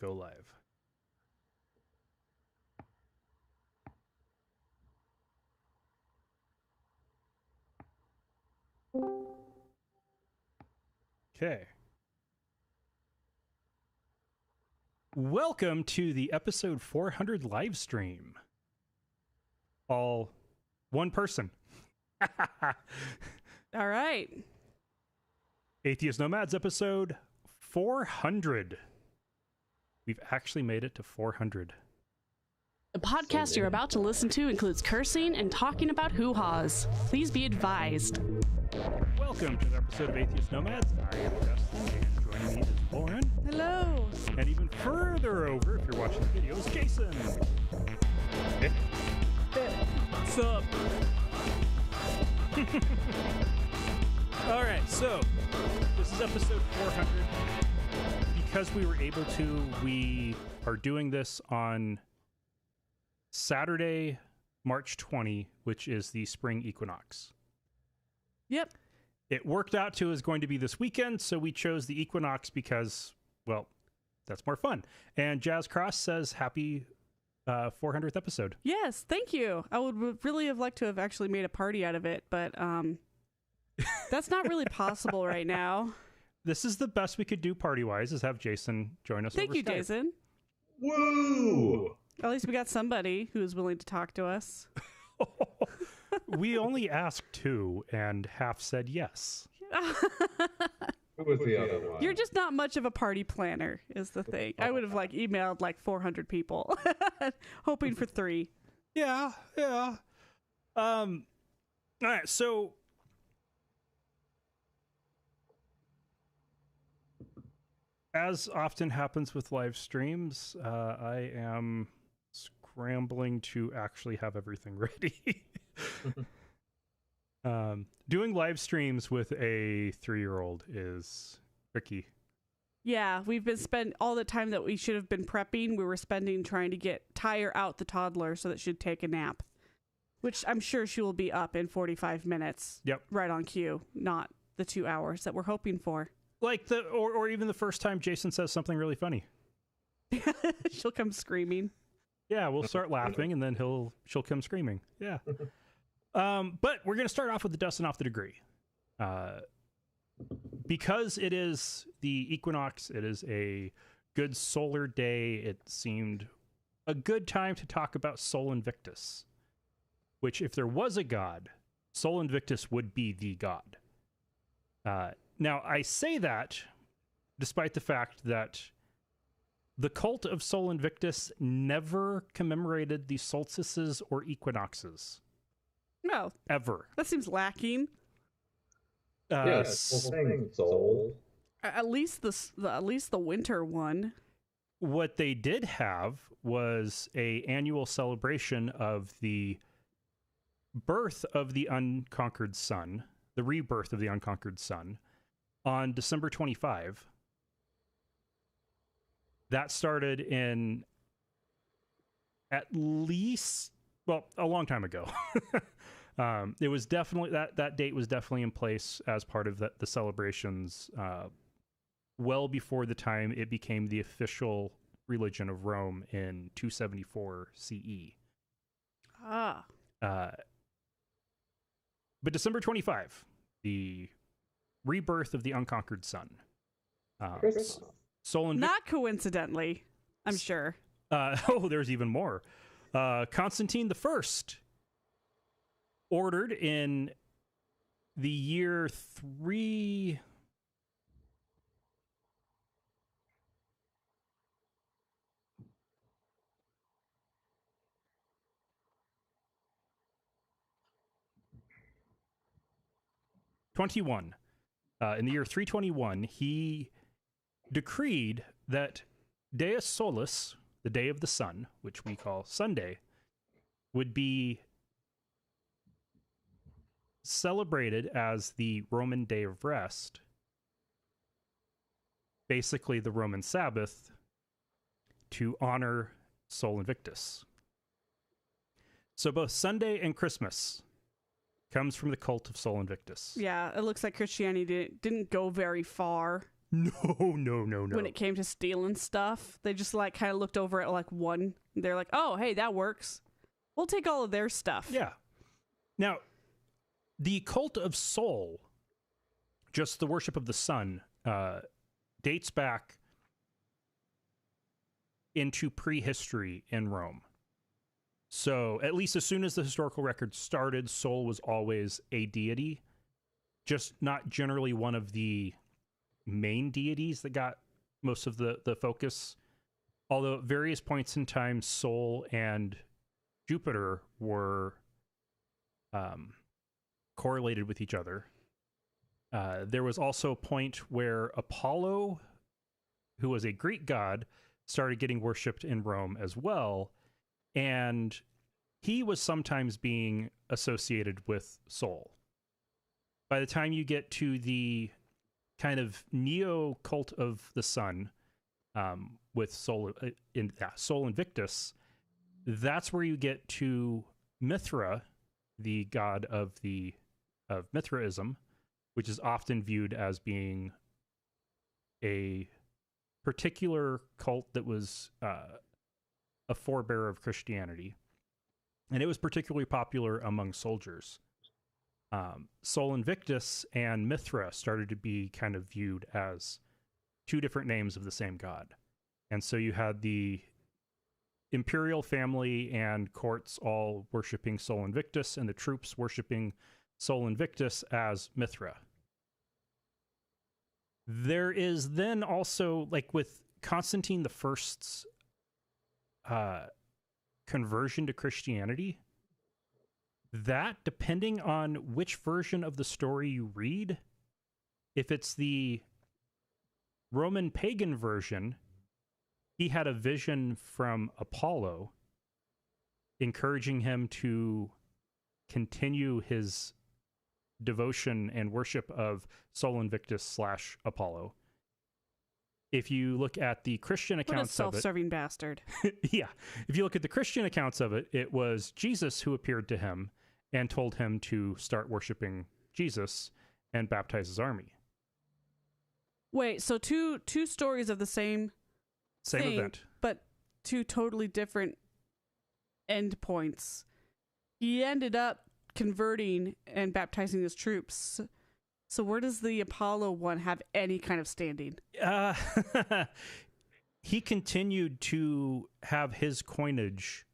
Go live. Okay. Welcome to the episode 400 live stream. All one person. All right. Atheist Nomads episode 400. We've actually made it to 400. The podcast you're about to listen to includes cursing and talking about hoo-haws. Please be advised. Welcome to the episode of Atheist Nomads. I am Justin, and joining me is Lauren. Hello. And even further over, if you're watching the videos, Jason. What's up? All right, so this is episode 400. Because we were able to, we are doing this on Saturday, March 20, which is the spring equinox. Yep. It worked out to is going to be this weekend, so we chose the equinox because, well, that's more fun. And Jazz Cross says happy 400th episode. Yes, thank you. I would really have liked to have actually made a party out of it, but that's not really possible right now. This is the best we could do party-wise, is have Jason join us. Thank you, Skype. Jason. Woo! At least we got somebody who's willing to talk to us. We only asked two, and half said yes. Who was the other one? You're just not much of a party planner, is the thing. I would have emailed 400 people, hoping for 3. Yeah. All right, so as often happens with live streams, I am scrambling to actually have everything ready. Doing live streams with a 3-year-old is tricky. Yeah, we've been spent all the time that we should have been prepping. We were spending trying to tire out the toddler so that she'd take a nap, which I'm sure she will be up in 45 minutes. Yep. Right on cue, not the 2 hours that we're hoping for. Like or even the first time Jason says something really funny. She'll come screaming. Yeah, we'll start laughing and then she'll come screaming. Yeah. But we're going to start off with the dusting off the degree. Because it is the equinox, it is a good solar day. It seemed a good time to talk about Sol Invictus, which if there was a god, Sol Invictus would be the god. Now, I say that despite the fact that the cult of Sol Invictus never commemorated the solstices or equinoxes. No. Ever. That seems lacking. Yes, whole thing, soul. At least the winter one. What they did have was a annual celebration of the birth of the unconquered sun, the rebirth of the unconquered sun, on December 25. That started in at least, well, a long time ago. It was definitely, that date was definitely in place as part of the celebrations well before the time it became the official religion of Rome in 274 CE. Ah. But December 25, the rebirth of the unconquered sun. Christmas. Sol Invictus. Not coincidentally, I'm sure. There's even more. Constantine the First ordered in the year 3... in the year 321, he decreed that Deus Solis, the day of the sun, which we call Sunday, would be celebrated as the Roman day of rest, basically the Roman Sabbath, to honor Sol Invictus. So both Sunday and Christmas comes from the cult of Sol Invictus. Yeah, it looks like Christianity didn't go very far No. when it came to stealing stuff. They just like kind of looked over at like one. They're like, oh, hey, that works. We'll take all of their stuff. Yeah. Now, the cult of Sol, just the worship of the sun, dates back into prehistory in Rome. So, at least as soon as the historical record started, Sol was always a deity, just not generally one of the main deities that got most of the focus. Although at various points in time, Sol and Jupiter were correlated with each other. There was also a point where Apollo, who was a Greek god, started getting worshipped in Rome as well. And he was sometimes being associated with Sol. By the time you get to the kind of neo-cult of the sun, with Sol Invictus, that's where you get to Mithra, the god of Mithraism, which is often viewed as being a particular cult that was a forebearer of Christianity, and it was particularly popular among soldiers. Sol Invictus and Mithra started to be kind of viewed as two different names of the same god. And so you had the imperial family and courts all worshiping Sol Invictus, and the troops worshiping Sol Invictus as Mithra. There is then also, like with Constantine the First's conversion to Christianity, that, depending on which version of the story you read, if it's the Roman pagan version, he had a vision from Apollo encouraging him to continue his devotion and worship of Sol Invictus / Apollo. If you look at the Christian accounts of it... What a self-serving bastard. Yeah. If you look at the Christian accounts of it, it was Jesus who appeared to him and told him to start worshiping Jesus and baptize his army. Wait, so two stories of the same thing, event, but two totally different endpoints. He ended up converting and baptizing his troops. So where does the Apollo one have any kind of standing? He continued to have his coinage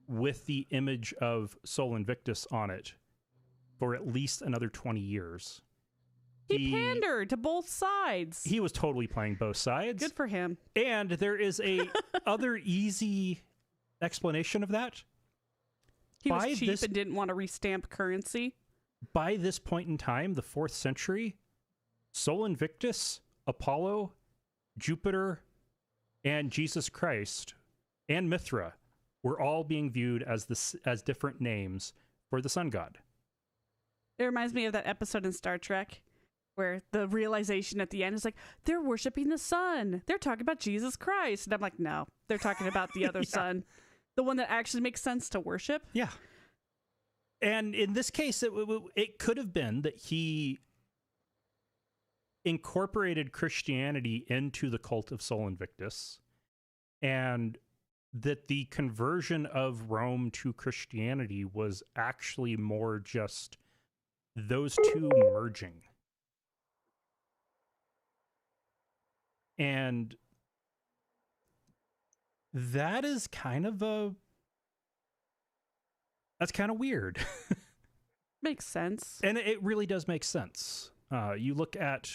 with the image of Sol Invictus on it for at least another 20 years. He pandered to both sides. He was totally playing both sides. Good for him. And there is a other easy explanation of that. He was cheap and didn't want to restamp currency. By this point in time, the 4th century, Sol Invictus, Apollo, Jupiter, and Jesus Christ, and Mithra were all being viewed as different names for the sun god. It reminds me of that episode in Star Trek where the realization at the end is like, they're worshiping the sun. They're talking about Jesus Christ. And I'm like, no, they're talking about the other sun. The one that actually makes sense to worship. Yeah. And in this case, it could have been that he incorporated Christianity into the cult of Sol Invictus, and that the conversion of Rome to Christianity was actually more just those two merging. And that is kind of that's kind of weird. Makes sense. And it really does make sense. You look at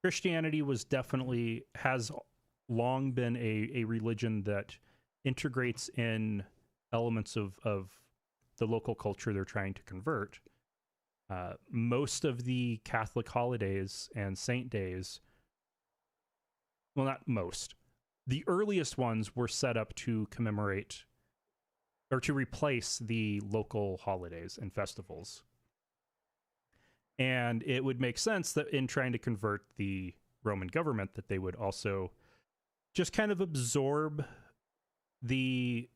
Christianity has long been a religion that integrates in elements of the local culture they're trying to convert. Most of the Catholic holidays and saint days, well, not most, the earliest ones were set up to commemorate or to replace the local holidays and festivals. And it would make sense that in trying to convert the Roman government, that they would also just kind of absorb the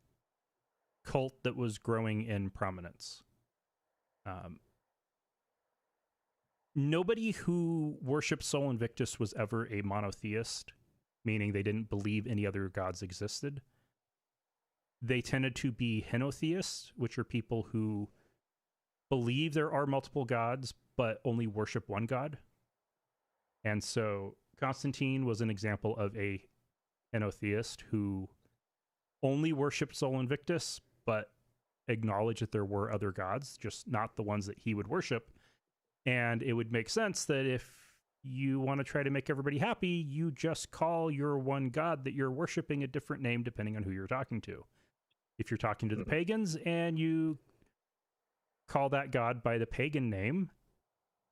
cult that was growing in prominence. nobody who worshipped Sol Invictus was ever a monotheist, meaning they didn't believe any other gods existed. They tended to be henotheists, which are people who believe there are multiple gods, but only worship one god. And so Constantine was an example of a henotheist who only worshipped Sol Invictus, but acknowledged that there were other gods, just not the ones that he would worship. And it would make sense that if you want to try to make everybody happy, you just call your one god that you're worshiping a different name depending on who you're talking to. If you're talking to the pagans and you call that god by the pagan name,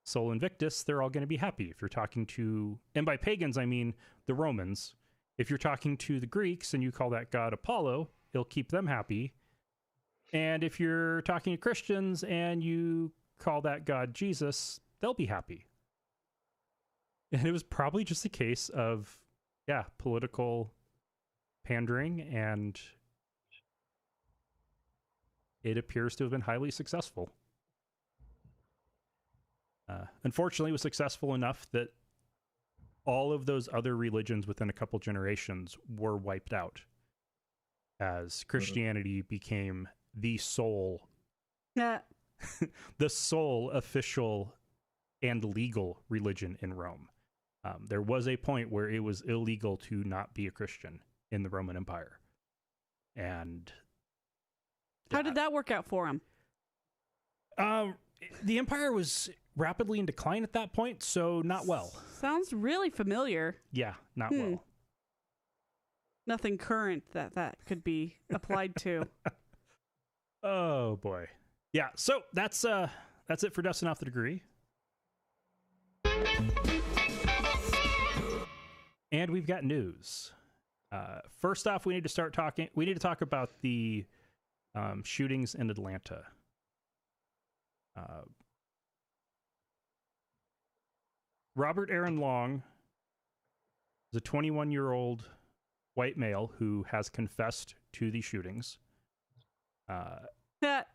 Sol Invictus, they're all going to be happy. If you're talking to, and by pagans, I mean the Romans. If you're talking to the Greeks and you call that god Apollo, it'll keep them happy. And if you're talking to Christians and you call that god Jesus, they'll be happy. And it was probably just a case of, political pandering, and it appears to have been highly successful. Unfortunately, it was successful enough that all of those other religions within a couple generations were wiped out as Christianity became the sole the sole official and legal religion in Rome. There was a point where it was illegal to not be a Christian in the Roman Empire. And how did that work out for him? The empire was rapidly in decline at that point, so not well. Sounds really familiar. Yeah, not well. Nothing current that could be applied to. Oh boy. Yeah, so that's it for Dusting Off the Degree. And we've got news. First off, we need to talk about the shootings in Atlanta. Robert Aaron Long is a 21-year-old white male who has confessed to the shootings.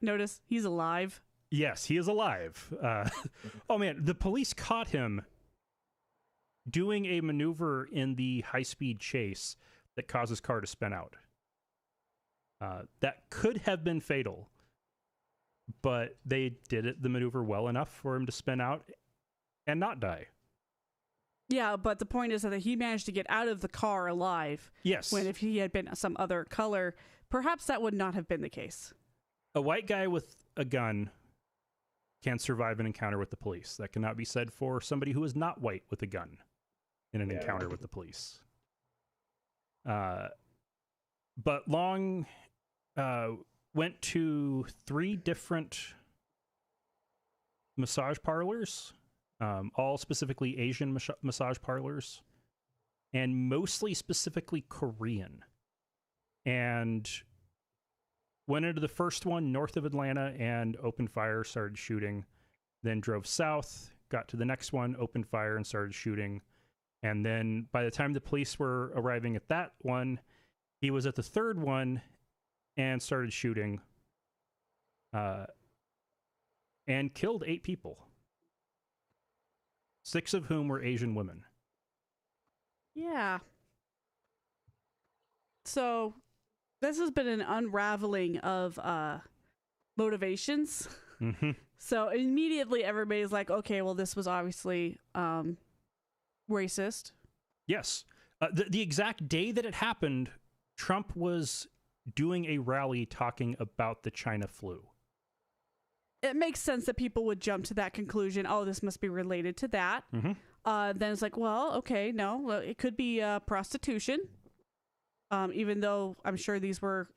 Notice he's alive. Yes, he is alive. Oh man, the police caught him doing a maneuver in the high-speed chase that caused his car to spin out. That could have been fatal, but they did the maneuver well enough for him to spin out and not die. Yeah, but the point is that he managed to get out of the car alive. Yes. When if he had been some other color, perhaps that would not have been the case. A white guy with a gun can survive an encounter with the police. That cannot be said for somebody who is not white with a gun in an encounter with the police. But Long went to 3 different massage parlors, all specifically Asian massage parlors, and mostly specifically Korean. And went into the first one north of Atlanta and opened fire, started shooting, then drove south, got to the next one, opened fire and started shooting. And then by the time the police were arriving at that one, he was at the third one and started shooting, and killed 8 people, 6 of whom were Asian women. Yeah. So this has been an unraveling of motivations. Mm-hmm. So immediately everybody's like, okay, well, this was obviously racist. Yes. The exact day that it happened, Trump was doing a rally talking about the China flu. It makes sense that people would jump to that conclusion. Oh, this must be related to that. Mm-hmm. Then it's like, well, okay, no, well, it could be prostitution. Even though I'm sure these were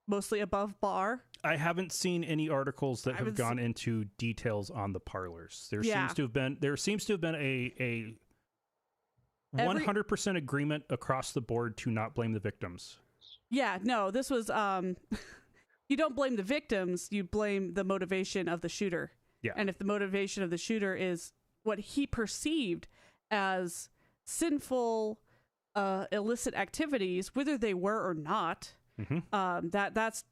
mostly above bar. I haven't seen any articles that have gone into details on the parlors. There seems to have been a 100% agreement across the board to not blame the victims. Yeah, no, this was you don't blame the victims, you blame the motivation of the shooter. Yeah. And if the motivation of the shooter is what he perceived as sinful illicit activities, whether they were or not, mm-hmm. That's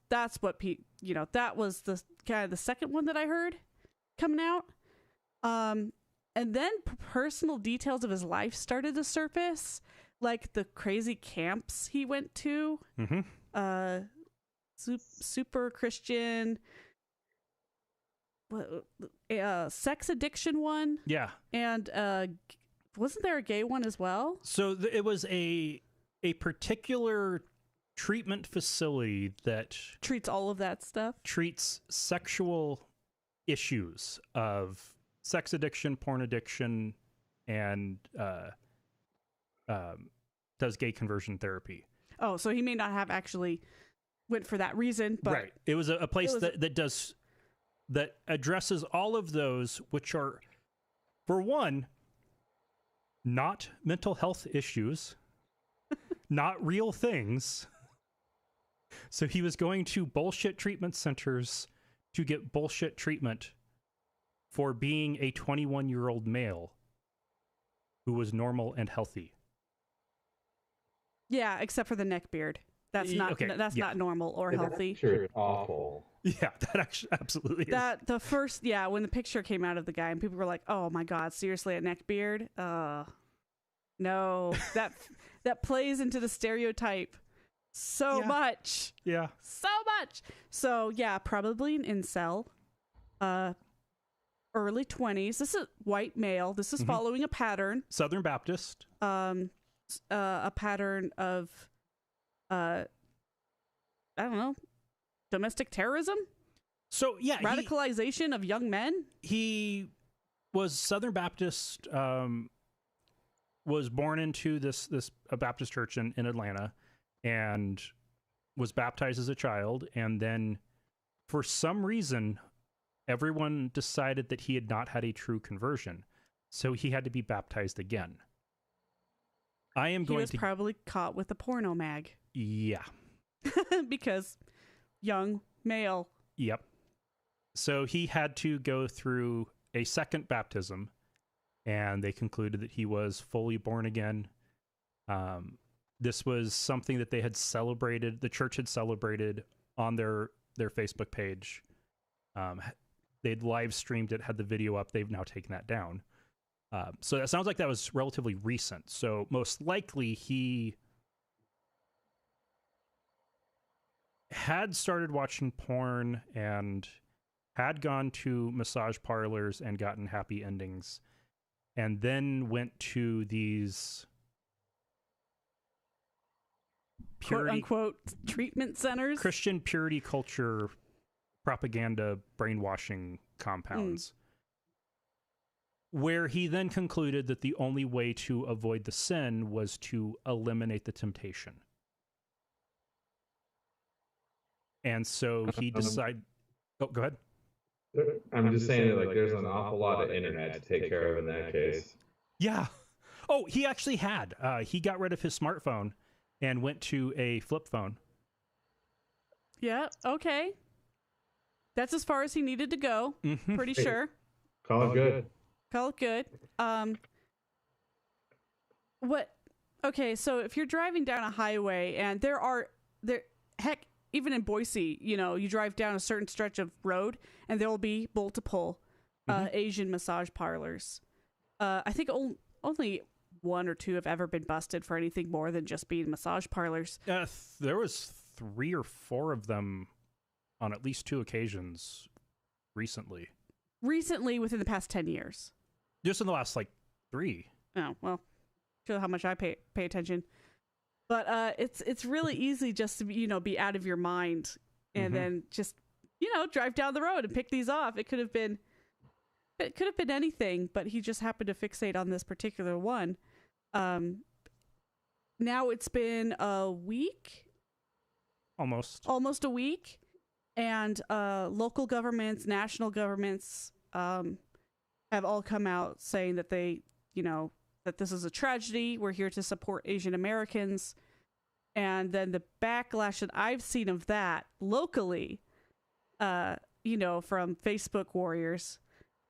what that was the kind of the second one that I heard coming out. And then personal details of his life started to surface, like the crazy camps he went to. Mm-hmm. Super Christian, sex addiction one. Yeah. And wasn't there a gay one as well? So it was a particular treatment facility that Treats all of that stuff. treats sexual issues of sex addiction, porn addiction, and does gay conversion therapy. Oh, so he may not have actually went for that reason, but Right. It was a place that addresses all of those, which are, for one, not mental health issues, not real things. So he was going to bullshit treatment centers to get bullshit treatment for being a 21-year-old male who was normal and healthy. yeah, except for the neck beard. That's not Okay, that's yeah. not normal or healthy. Sure, awful. Yeah, that actually absolutely is. That the first when the picture came out of the guy and people were like, "Oh my god, seriously, a neck beard?" No, that plays into the stereotype so Yeah. much. Yeah. So much. So yeah, probably an incel. Early 20s. This is white male. This is Mhm. following a pattern. Southern Baptist. A pattern of I don't know, domestic terrorism, So yeah, radicalization of young men. he was Southern Baptist, was born into this a Baptist church in Atlanta, and was baptized as a child, and then for some reason everyone decided that he had not had a true conversion, so he had to be baptized again. I am He going was to probably caught with a porno mag yeah. because young male. Yep. So he had to go through a second baptism, and they concluded that he was fully born again. This was something that they had celebrated, the church had celebrated on their Facebook page. They'd live streamed it, had the video up. They've now taken that down. So that sounds like that was relatively recent. So most likely he had started watching porn and had gone to massage parlors and gotten happy endings, and then went to these "Quote unquote" treatment centers. Christian purity culture propaganda brainwashing compounds, where he then concluded that the only way to avoid the sin was to eliminate the temptation. And so he decided... Oh, go ahead. I'm just saying that, like, there's an awful lot of internet to take care of in that case. Yeah. Oh, he actually had. He got rid of his smartphone and went to a flip phone. Yeah. Okay. That's as far as he needed to go. Mm-hmm. Pretty sure. Call it good. Call it good. What? Okay, so if you're driving down a highway and heck, even in Boise, you drive down a certain stretch of road and there will be multiple Asian massage parlors. I think only one or two have ever been busted for anything more than just being massage parlors. There was 3 or 4 of them on at least 2 occasions recently. Recently, within the past 10 years. Just in the last, 3. Oh, well, show how much I pay attention. But it's really easy just to be out of your mind and then just drive down the road and pick these off. It could have been anything, but he just happened to fixate on this particular one. Now it's been a week, almost a week, and local governments, national governments have all come out saying that they that this is a tragedy. We're here to support Asian Americans. And then the backlash that I've seen of that locally, from Facebook warriors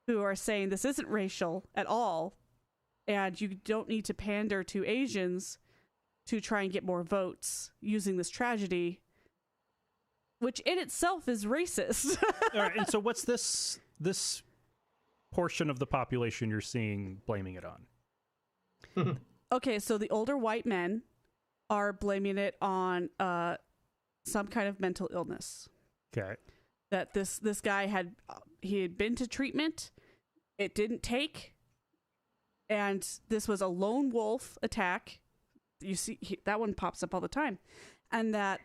who are saying this isn't racial at all. And you don't need to pander to Asians to try and get more votes using this tragedy, which in itself is racist. All right, and so what's this portion of the population you're seeing blaming it on? Okay, so the older white men are blaming it on some kind of mental illness. Okay. That this guy had been to treatment, it didn't take, and this was a lone wolf attack. You see, that one pops up all the time, and that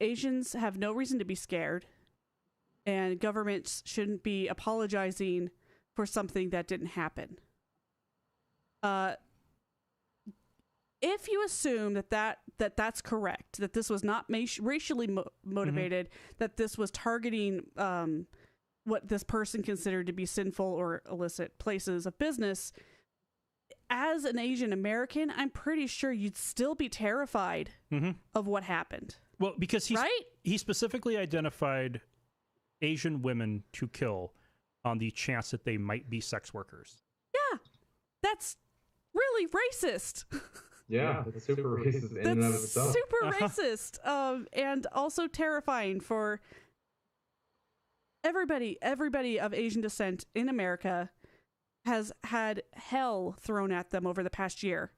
Asians have no reason to be scared, and governments shouldn't be apologizing for something that didn't happen. If you assume that's correct, that this was not racially motivated, that this was targeting what this person considered to be sinful or illicit places of business, as an Asian American, I'm pretty sure you'd still be terrified of what happened. Well, because he specifically identified Asian women to kill on the chance that they might be sex workers. Yeah, that's really racist. Yeah, it's super racist in and of itself. Super racist, and also terrifying for everybody of Asian descent in America has had hell thrown at them over the past year.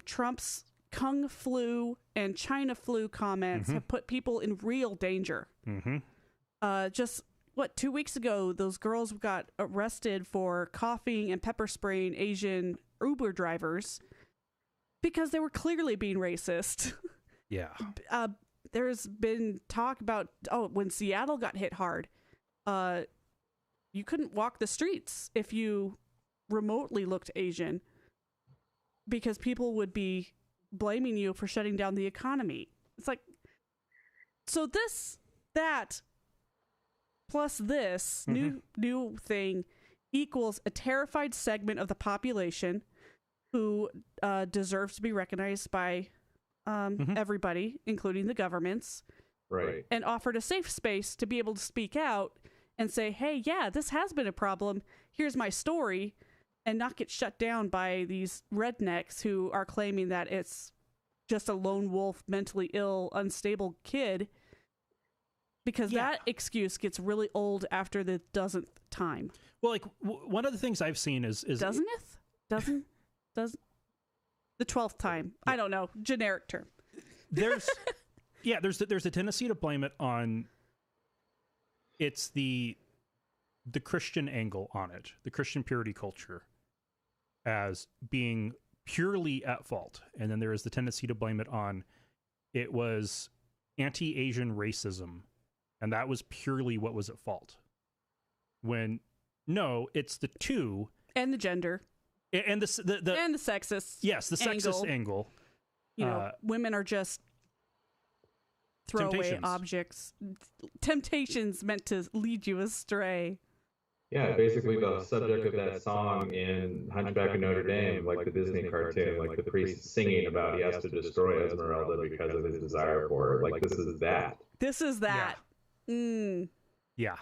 Trump's Kung flu and China flu comments have put people in real danger. Just 2 weeks ago, those girls got arrested for coughing and pepper spraying Asian Uber drivers because they were clearly being racist. Yeah. There's been talk about, when Seattle got hit hard, you couldn't walk the streets if you remotely looked Asian because people would be blaming you for shutting down the economy. It's like, so that plus this new thing equals a terrified segment of the population who deserves to be recognized by everybody, including the governments, right? And offered a safe space to be able to speak out and say, hey, yeah, this has been a problem. Here's my story, and not get shut down by these rednecks who are claiming that it's just a lone wolf, mentally ill, unstable kid, because that excuse gets really old after the dozenth time. Well, like one of the things I've seen is dozen the 12th time. Yeah. I don't know, generic term. There's a tendency to blame it on it's the Christian angle on it, the Christian purity culture as being purely at fault. And then there is the tendency to blame it on it was anti-Asian racism, and that was purely what was at fault. When no, it's the two. And the gender. And the and the sexist. Yes, the sexist angle. You know, women are just throwaway objects. Temptations meant to lead you astray. Yeah, basically the subject of that song in Hunchback of Notre Dame, like the Disney cartoon, like the priest singing about he has to destroy Esmeralda because of his desire for her. Like, this is that. This is that. Yeah. Yeah.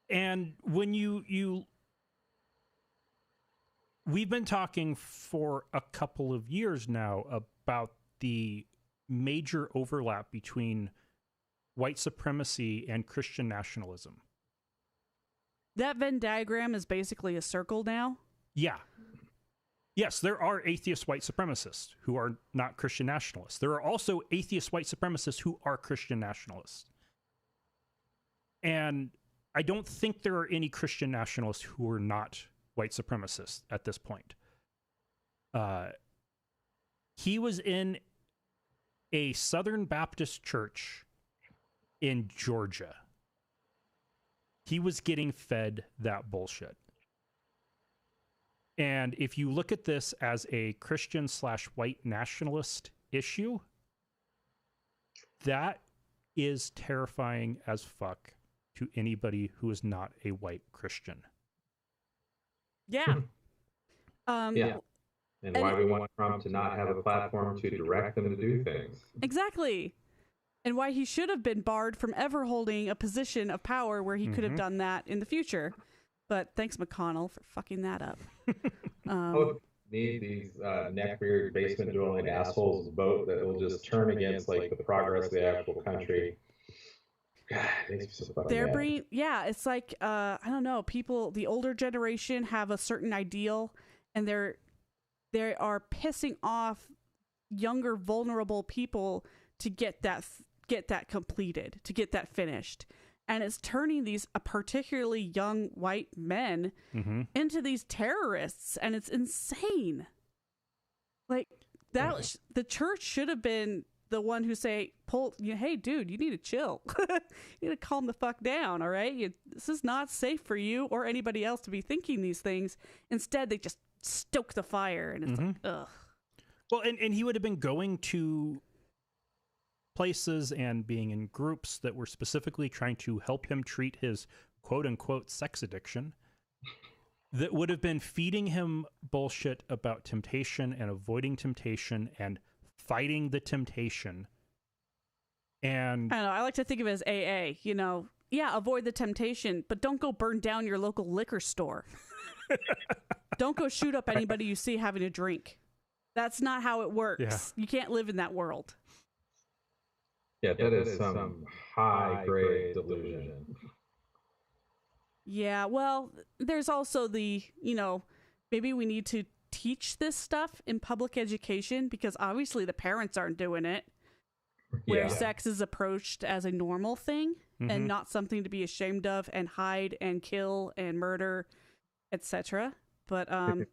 And when we've been talking for a couple of years now about the major overlap between white supremacy and Christian nationalism. That Venn diagram is basically a circle now? Yeah. Yes, there are atheist white supremacists who are not Christian nationalists. There are also atheist white supremacists who are Christian nationalists. And I don't think there are any Christian nationalists who are not white supremacists at this point. He was in a Southern Baptist church in Georgia. He was getting fed that bullshit. And if you look at this as a Christian/white nationalist issue, that is terrifying as fuck to anybody who is not a white Christian. Yeah. Yeah. And why we want Trump to not have a platform to direct them to do things. Exactly. And why he should have been barred from ever holding a position of power where he could have done that in the future. But thanks, McConnell, for fucking that up. Need these neckbeard, basement-dwelling assholes vote that will just turn against like the progress of the actual country. God, it makes me so fucking They're mad. bringing, yeah, it's like, I don't know, people, the older generation have a certain ideal, and they are pissing off younger, vulnerable people to get that completed, to get that finished. And it's turning these particularly young white men Mm-hmm. into these terrorists, and it's insane. Like that, the church should have been the one who say, hey, dude, you need to chill. You need to calm the fuck down, all right? This is not safe for you or anybody else to be thinking these things. Instead, they just stoke the fire, and it's like, ugh. Well, and he would have been going to places and being in groups that were specifically trying to help him treat his quote-unquote sex addiction, that would have been feeding him bullshit about temptation and avoiding temptation and fighting the temptation. And I don't know. I like to think of it as AA. Yeah, avoid the temptation, but don't go burn down your local liquor store. Don't go shoot up anybody you see having a drink. That's not how it works. Yeah. You can't live in that world. Yeah, that is some high-grade delusion. Yeah, well, there's also the, maybe we need to teach this stuff in public education, because obviously the parents aren't doing it, where Yeah. sex is approached as a normal thing Mhm. and not something to be ashamed of and hide and kill and murder, etc. But A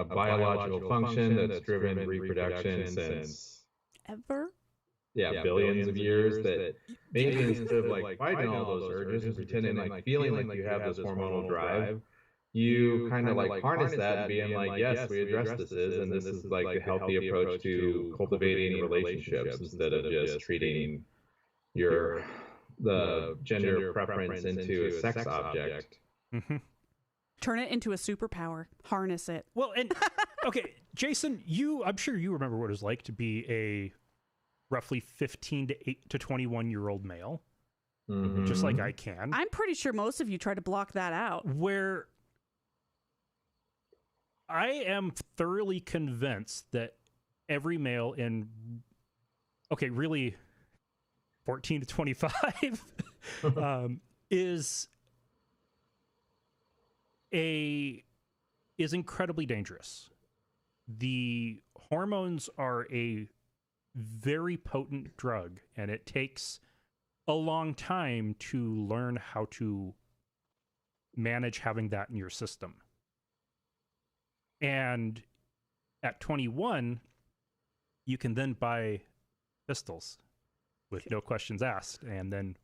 biological function that's driven reproduction since ever? billions of years, that maybe instead of like fighting all those urges and pretending like feeling like you have this hormonal drive, you kind of like harness that, being like, yes, we address this and this is like the healthy approach to cultivating relationships, instead of just treating the gender preference into a sex object. Mm-hmm. Turn it into a superpower. Harness it. Well, and okay, Jason, I'm sure you remember what it was like to be a roughly 15 to 21-year-old male, Mhm. just like I can. I'm pretty sure most of you try to block that out. Where I am thoroughly convinced that every male really 14 to 25 is incredibly dangerous. The hormones are a very potent drug, and it takes a long time to learn how to manage having that in your system. And at 21, you can then buy pistols with no questions asked, and then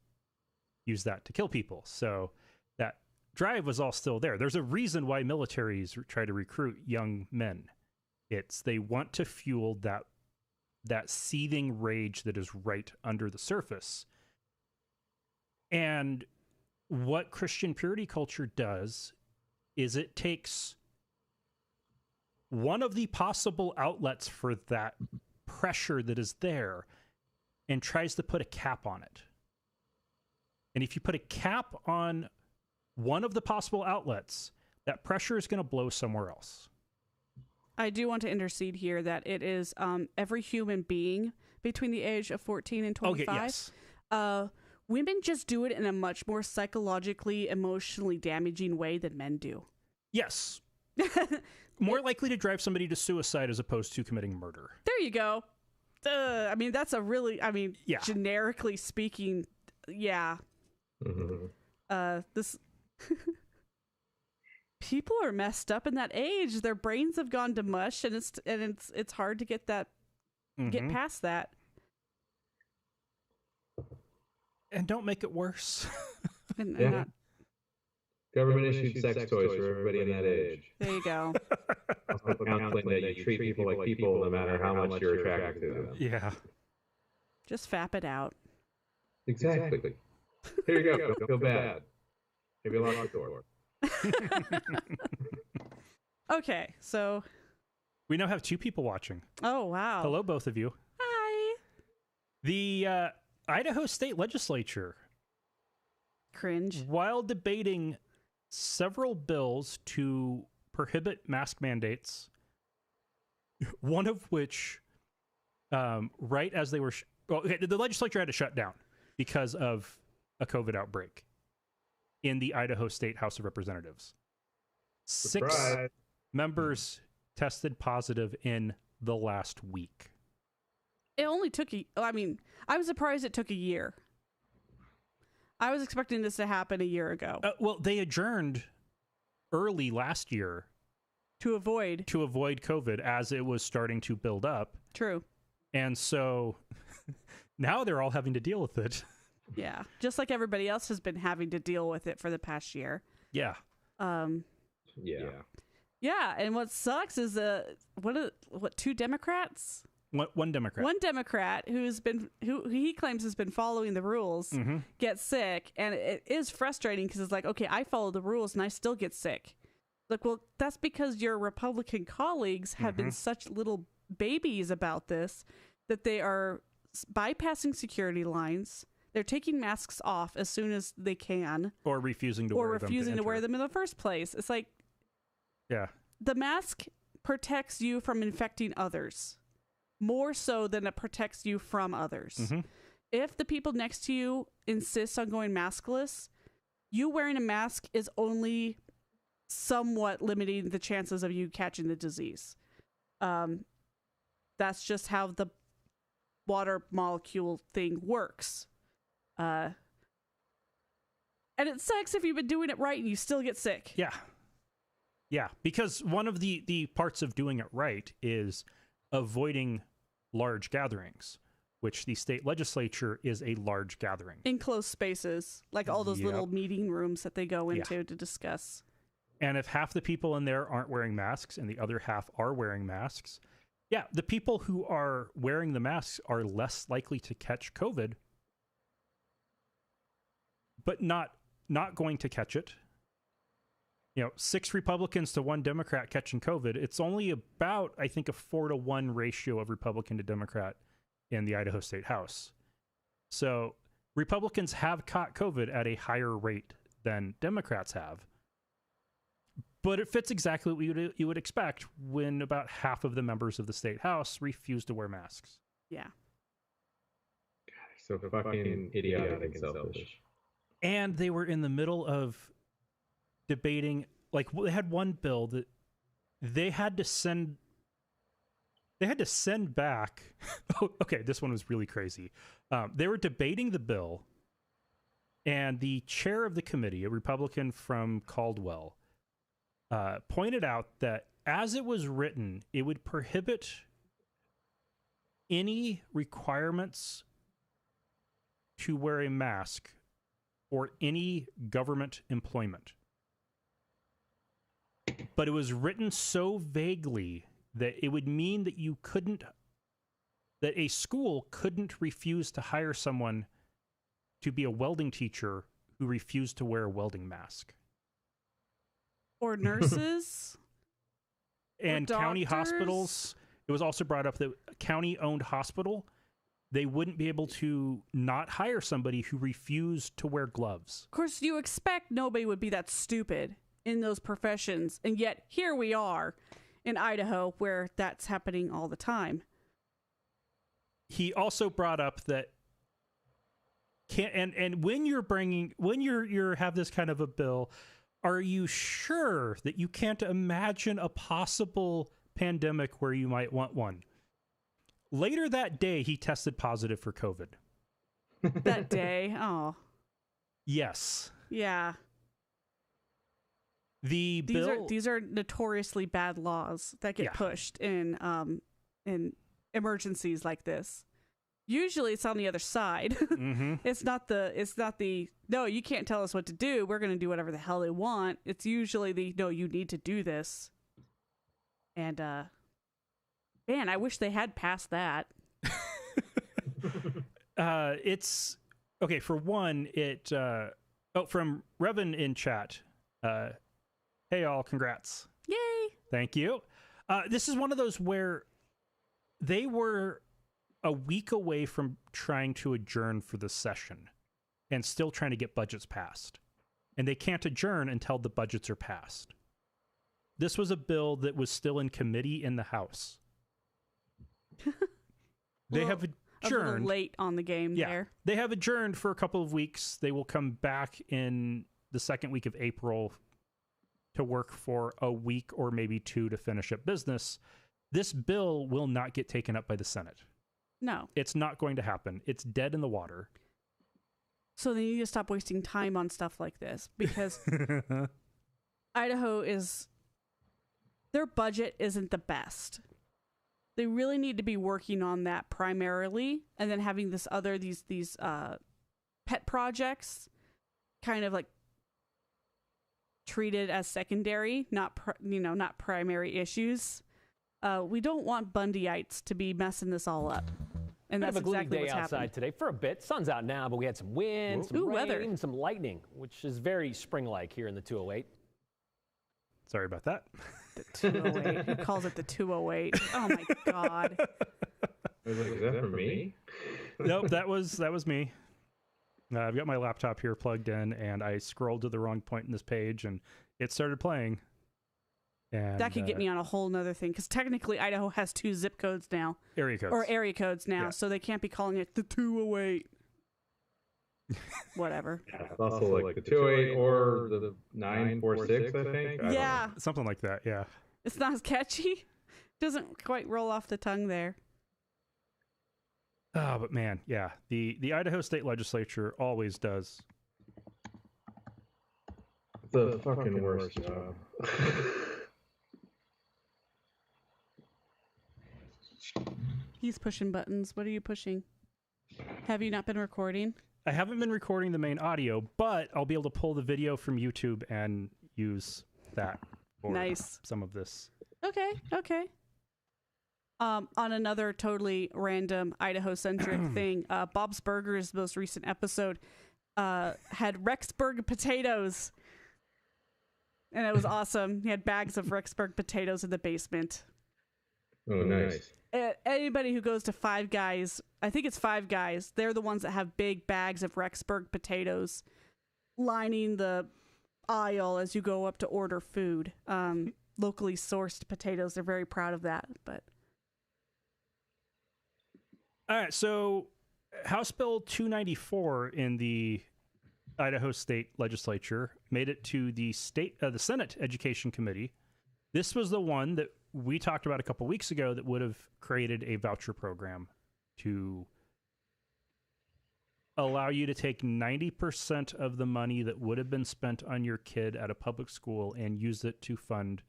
use that to kill people. So that drive was all still there. There's a reason why militaries try to recruit young men. They want to fuel that seething rage that is right under the surface. And what Christian purity culture does is it takes one of the possible outlets for that pressure that is there and tries to put a cap on it. And if you put a cap on one of the possible outlets, that pressure is going to blow somewhere else. I do want to intercede here that it is every human being between the age of 14 and 25. Okay, yes. Women just do it in a much more psychologically, emotionally damaging way than men do. Yes. More likely to drive somebody to suicide as opposed to committing murder. There you go. That's a really, Yeah. generically speaking, yeah. Mhm. This people are messed up in that age. Their brains have gone to mush, and it's hard to get that get Mhm. past that. And don't make it worse. And Yeah. not, Government issued sex toys for everybody in that age. there you go. Also counseling that you treat people like people no matter how much you're attracted to them. Yeah. Just fap it out. Exactly. Here you go. Don't feel bad. Maybe lock the door. Okay, so We now have 2 people watching. oh wow. Hello, both of you. Hi. The Idaho State Legislature, Cringe. while debating several bills to prohibit mask mandates, one of which, right as they were, the legislature had to shut down because of a COVID outbreak in the Idaho State House of Representatives. 6 Surprise. members tested positive in the last week. It only took I was surprised it took a year. I was expecting this to happen a year ago. Well, they adjourned early last year To avoid. COVID as it was starting to build up. True. And so now they're all having to deal with it. Yeah. Just like everybody else has been having to deal with it for the past year. Yeah. Yeah. Yeah, and what sucks is two Democrats? One Democrat. One Democrat who he claims has been following the rules gets sick, and it is frustrating because it's like, okay, I follow the rules and I still get sick. Like, well, that's because your Republican colleagues have been such little babies about this that they are bypassing security lines. They're taking masks off as soon as they can, or refusing to wear them in the first place. It's like, yeah, the mask protects you from infecting others more so than it protects you from others. If the people next to you insist on going maskless, you wearing a mask is only somewhat limiting the chances of you catching the disease. That's just how the water molecule thing works. And it sucks if you've been doing it right and you still get sick. Yeah. Yeah, because one of the parts of doing it right is avoiding large gatherings, which the state legislature is a large gathering. Enclosed spaces, like all those little meeting rooms that they go into to discuss. And if half the people in there aren't wearing masks and the other half are wearing masks, yeah, the people who are wearing the masks are less likely to catch COVID, but not going to catch it. 6 Republicans to 1 Democrat catching COVID. It's only about, I think, a 4-to-1 ratio of Republican to Democrat in the Idaho State House. So Republicans have caught COVID at a higher rate than Democrats have. But it fits exactly what you would expect when about half of the members of the state house refuse to wear masks. Yeah. So fucking idiotic and selfish. And they were in the middle of debating, like, they had one bill that they had to send back. Oh, okay, this one was really crazy. They were debating the bill, and the chair of the committee, a Republican from Caldwell, pointed out that as it was written, it would prohibit any requirements to wear a mask or any government employment. But it was written so vaguely that it would mean that that a school couldn't refuse to hire someone to be a welding teacher who refused to wear a welding mask. Or nurses. And county hospitals. It was also brought up that a county-owned hospital, they wouldn't be able to not hire somebody who refused to wear gloves. Of course, you expect nobody would be that stupid in those professions, and yet here we are in Idaho where that's happening all the time. He also brought up that when you have this kind of a bill, are you sure that you can't imagine a possible pandemic where you might want one? Later that day, he tested positive for COVID. That day? Oh. Yes. Yeah. These are notoriously bad laws that get pushed in emergencies like this. Usually it's on the other side. Mm-hmm. It's not the no, you can't tell us what to do. We're going to do whatever the hell they want. It's usually the no, you need to do this. And man, I wish they had passed that. It's okay. For one, from Revan in chat. Hey all, congrats. Yay. Thank you. This is one of those where they were a week away from trying to adjourn for the session and still trying to get budgets passed. And they can't adjourn until the budgets are passed. This was a bill that was still in committee in the House. adjourned. A little late on the game there. They have adjourned for a couple of weeks. They will come back in the second week of April to work for a week or maybe 2 to finish up business. This bill will not get taken up by the Senate. No. It's not going to happen. It's dead in the water. So they need to stop wasting time on stuff like this, because Idaho their budget isn't the best. They really need to be working on that primarily, and then having these pet projects kind of like treated as secondary, not primary issues. We don't want Bundyites to be messing this all up. And that's exactly what's happening. Outside today for a bit. Sun's out now, but we had some wind, some rain, weather, even some lightning, which is very spring-like here in the 208. Sorry about that. The 208. Who calls it the 208? Oh my God. Is that for me? Nope, that was me. I've got my laptop here plugged in, and I scrolled to the wrong point in this page, and it started playing. And, that could get me on a whole nother thing, because technically Idaho has 2 zip codes now. Area codes. Or area codes now, Yeah. so they can't be calling it the 208. Whatever. It's also like the 208 or the 946, I think. I don't Yeah. Something like that, yeah. It's not as catchy. Doesn't quite roll off the tongue there. Oh, but man, yeah. The Idaho State Legislature always does. The fucking worst job. He's pushing buttons. What are you pushing? Have you not been recording? I haven't been recording the main audio, but I'll be able to pull the video from YouTube and use that for Nice. some of this. Okay. On another totally random Idaho-centric thing, Bob's Burgers' most recent episode had Rexburg potatoes. And it was awesome. He had bags of Rexburg potatoes in the basement. Oh, nice. Anybody who goes to Five Guys, I think it's Five Guys, they're the ones that have big bags of Rexburg potatoes lining the aisle as you go up to order food. Locally sourced potatoes. They're very proud of that. But All right, so House Bill 294 in the Idaho State Legislature made it to the Senate Education Committee. This was the one that we talked about a couple weeks ago that would have created a voucher program to allow you to take 90% of the money that would have been spent on your kid at a public school and use it to fund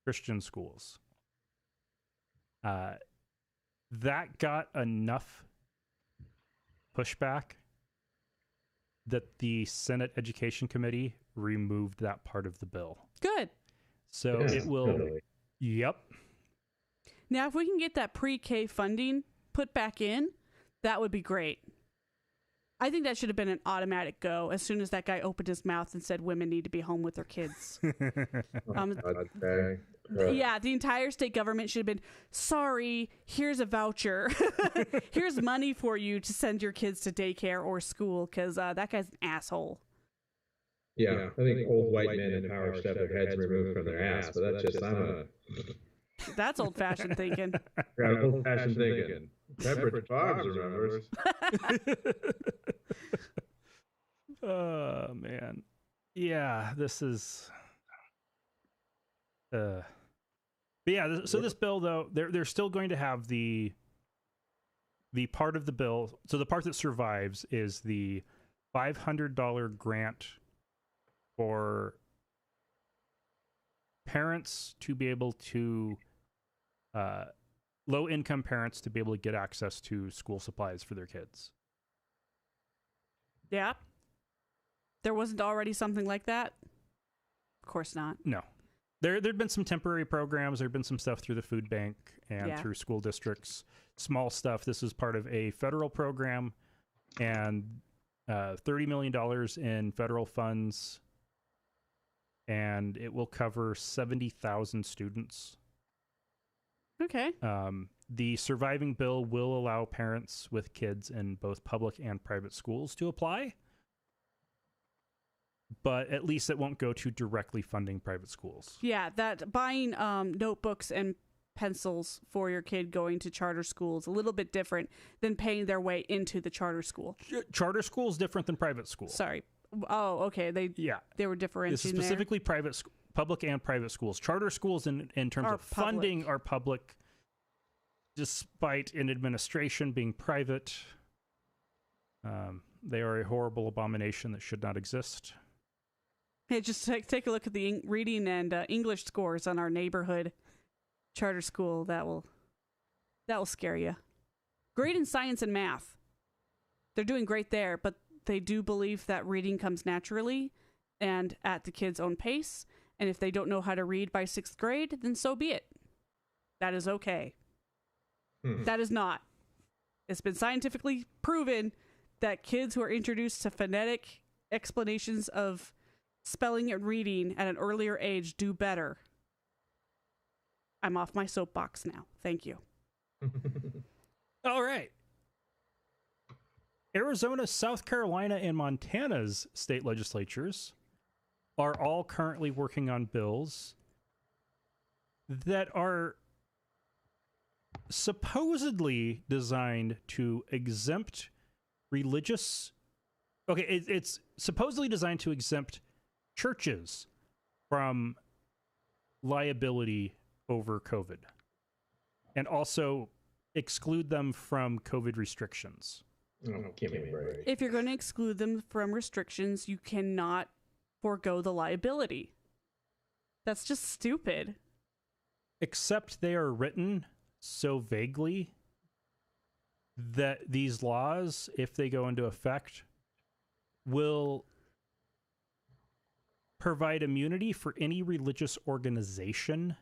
Christian schools. That got enough pushback that the Senate Education Committee removed that part of the bill. good. So Yeah, it will... totally. Yep. Now, if we can get that pre-K funding put back in, that would be great. I think that should have been an automatic go as soon as that guy opened his mouth and said women need to be home with their kids. Okay. Yeah, the entire state government should have been, sorry, here's a voucher. Here's money for you to send your kids to daycare or school, because that guy's an asshole. Yeah, I think old white men in power should have their heads removed from their ass, but that's just, That's old-fashioned thinking. old-fashioned thinking. Pepperidge Boggs remembers. Oh, man. Yeah, this is... But yeah, so this bill, though, they're still going to have the part of the bill. So the part that survives is the $500 grant for parents to be able to, low-income parents to be able to get access to school supplies for their kids. Yeah. There wasn't already something like that? Of course not. No. There'd been some temporary programs. There'd been some stuff through the food bank and Yeah. through school districts. Small stuff. This is part of a federal program, and $30 million in federal funds, and it will cover 70,000 students. Okay. The surviving bill will allow parents with kids in both public and private schools to apply, but at least it won't go to directly funding private schools. Yeah, that buying notebooks and pencils for your kid going to charter school is a little bit different than paying their way into the charter school. Charter school is different than private school. Sorry. Oh, okay. They were It's differentiating specifically public and private schools. Charter schools in terms Are of funding are public, despite in administration being private. They are a horrible abomination that should not exist. Hey, just take a look at the reading and English scores on our neighborhood charter school. That will scare you. Great in science and math. They're doing great there, but they do believe that reading comes naturally and at the kid's own pace. And if they don't know how to read by 6th grade, then so be it. That is okay. That is not. It's been scientifically proven that kids who are introduced to phonetic explanations of spelling and reading at an earlier age do better. I'm off my soapbox now. Thank you. All right. Arizona, South Carolina, and Montana's state legislatures are all currently working on bills that are supposedly designed to exempt religious... Okay, it's supposedly designed to exempt churches from liability over COVID and also exclude them from COVID restrictions. Oh, give me a break. If you're going to exclude them from restrictions, you cannot forego the liability. That's just stupid. Except they are written so vaguely that these laws, if they go into effect, will provide immunity for any religious organization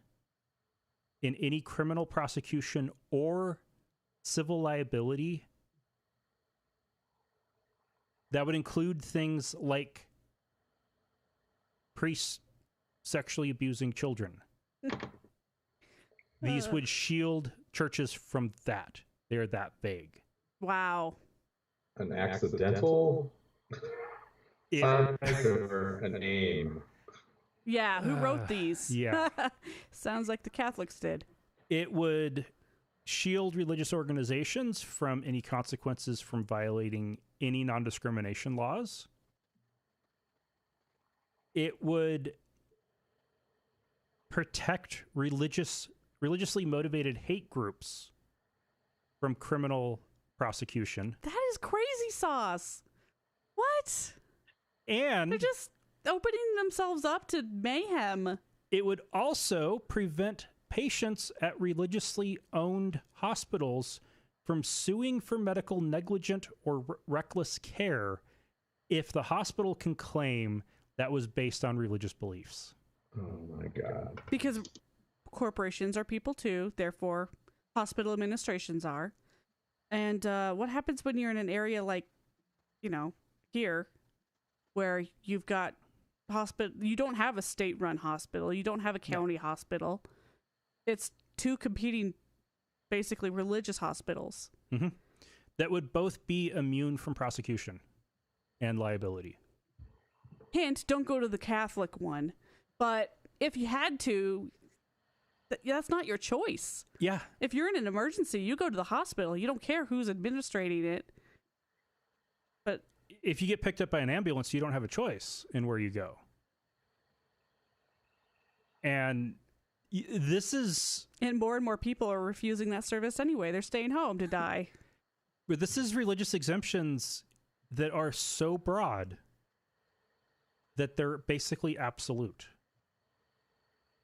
in any criminal prosecution or civil liability. That would include things like priests sexually abusing children. These would shield churches from that. They're that vague. Wow. An accidental sign or an aim. Yeah, who wrote these? Yeah. Sounds like the Catholics did. It would shield religious organizations from any consequences from violating any non-discrimination laws. It would protect religiously motivated hate groups from criminal prosecution. That is crazy sauce. What? And They're just opening themselves up to mayhem. it would also prevent patients at religiously owned hospitals from suing for medical negligent or reckless care if the hospital can claim that was based on religious beliefs. Oh my God. Because corporations are people too, therefore hospital administrations are. And what happens when you're in an area like, here, where you've got you don't have a state-run hospital, you don't have a county hospital. It's two competing, basically, religious hospitals. Mm-hmm. That would both be immune from prosecution and liability. Hint, don't go to the Catholic one. But if you had to, that's not your choice. Yeah. If you're in an emergency, you go to the hospital. You don't care who's administrating it. But if you get picked up by an ambulance, you don't have a choice in where you go. And this is... And more people are refusing that service anyway. They're staying home to die. But this is religious exemptions that are so broad that they're basically absolute.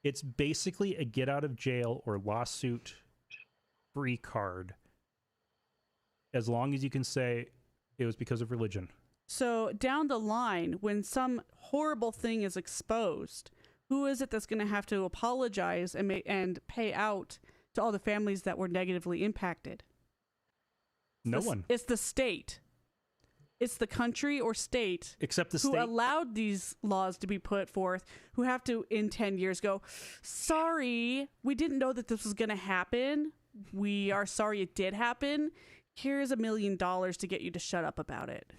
It's basically a get out of jail or lawsuit free card, as long as you can say it was because of religion. So down the line, when some horrible thing is exposed, who is it that's going to have to apologize and pay out to all the families that were negatively impacted? No one. It's the state. It's the country or state Except the who state. allowed these laws to be put forth, who have to, in 10 years, go, sorry, we didn't know that this was going to happen. We are sorry it did happen. Here's $1 million to get you to shut up about it.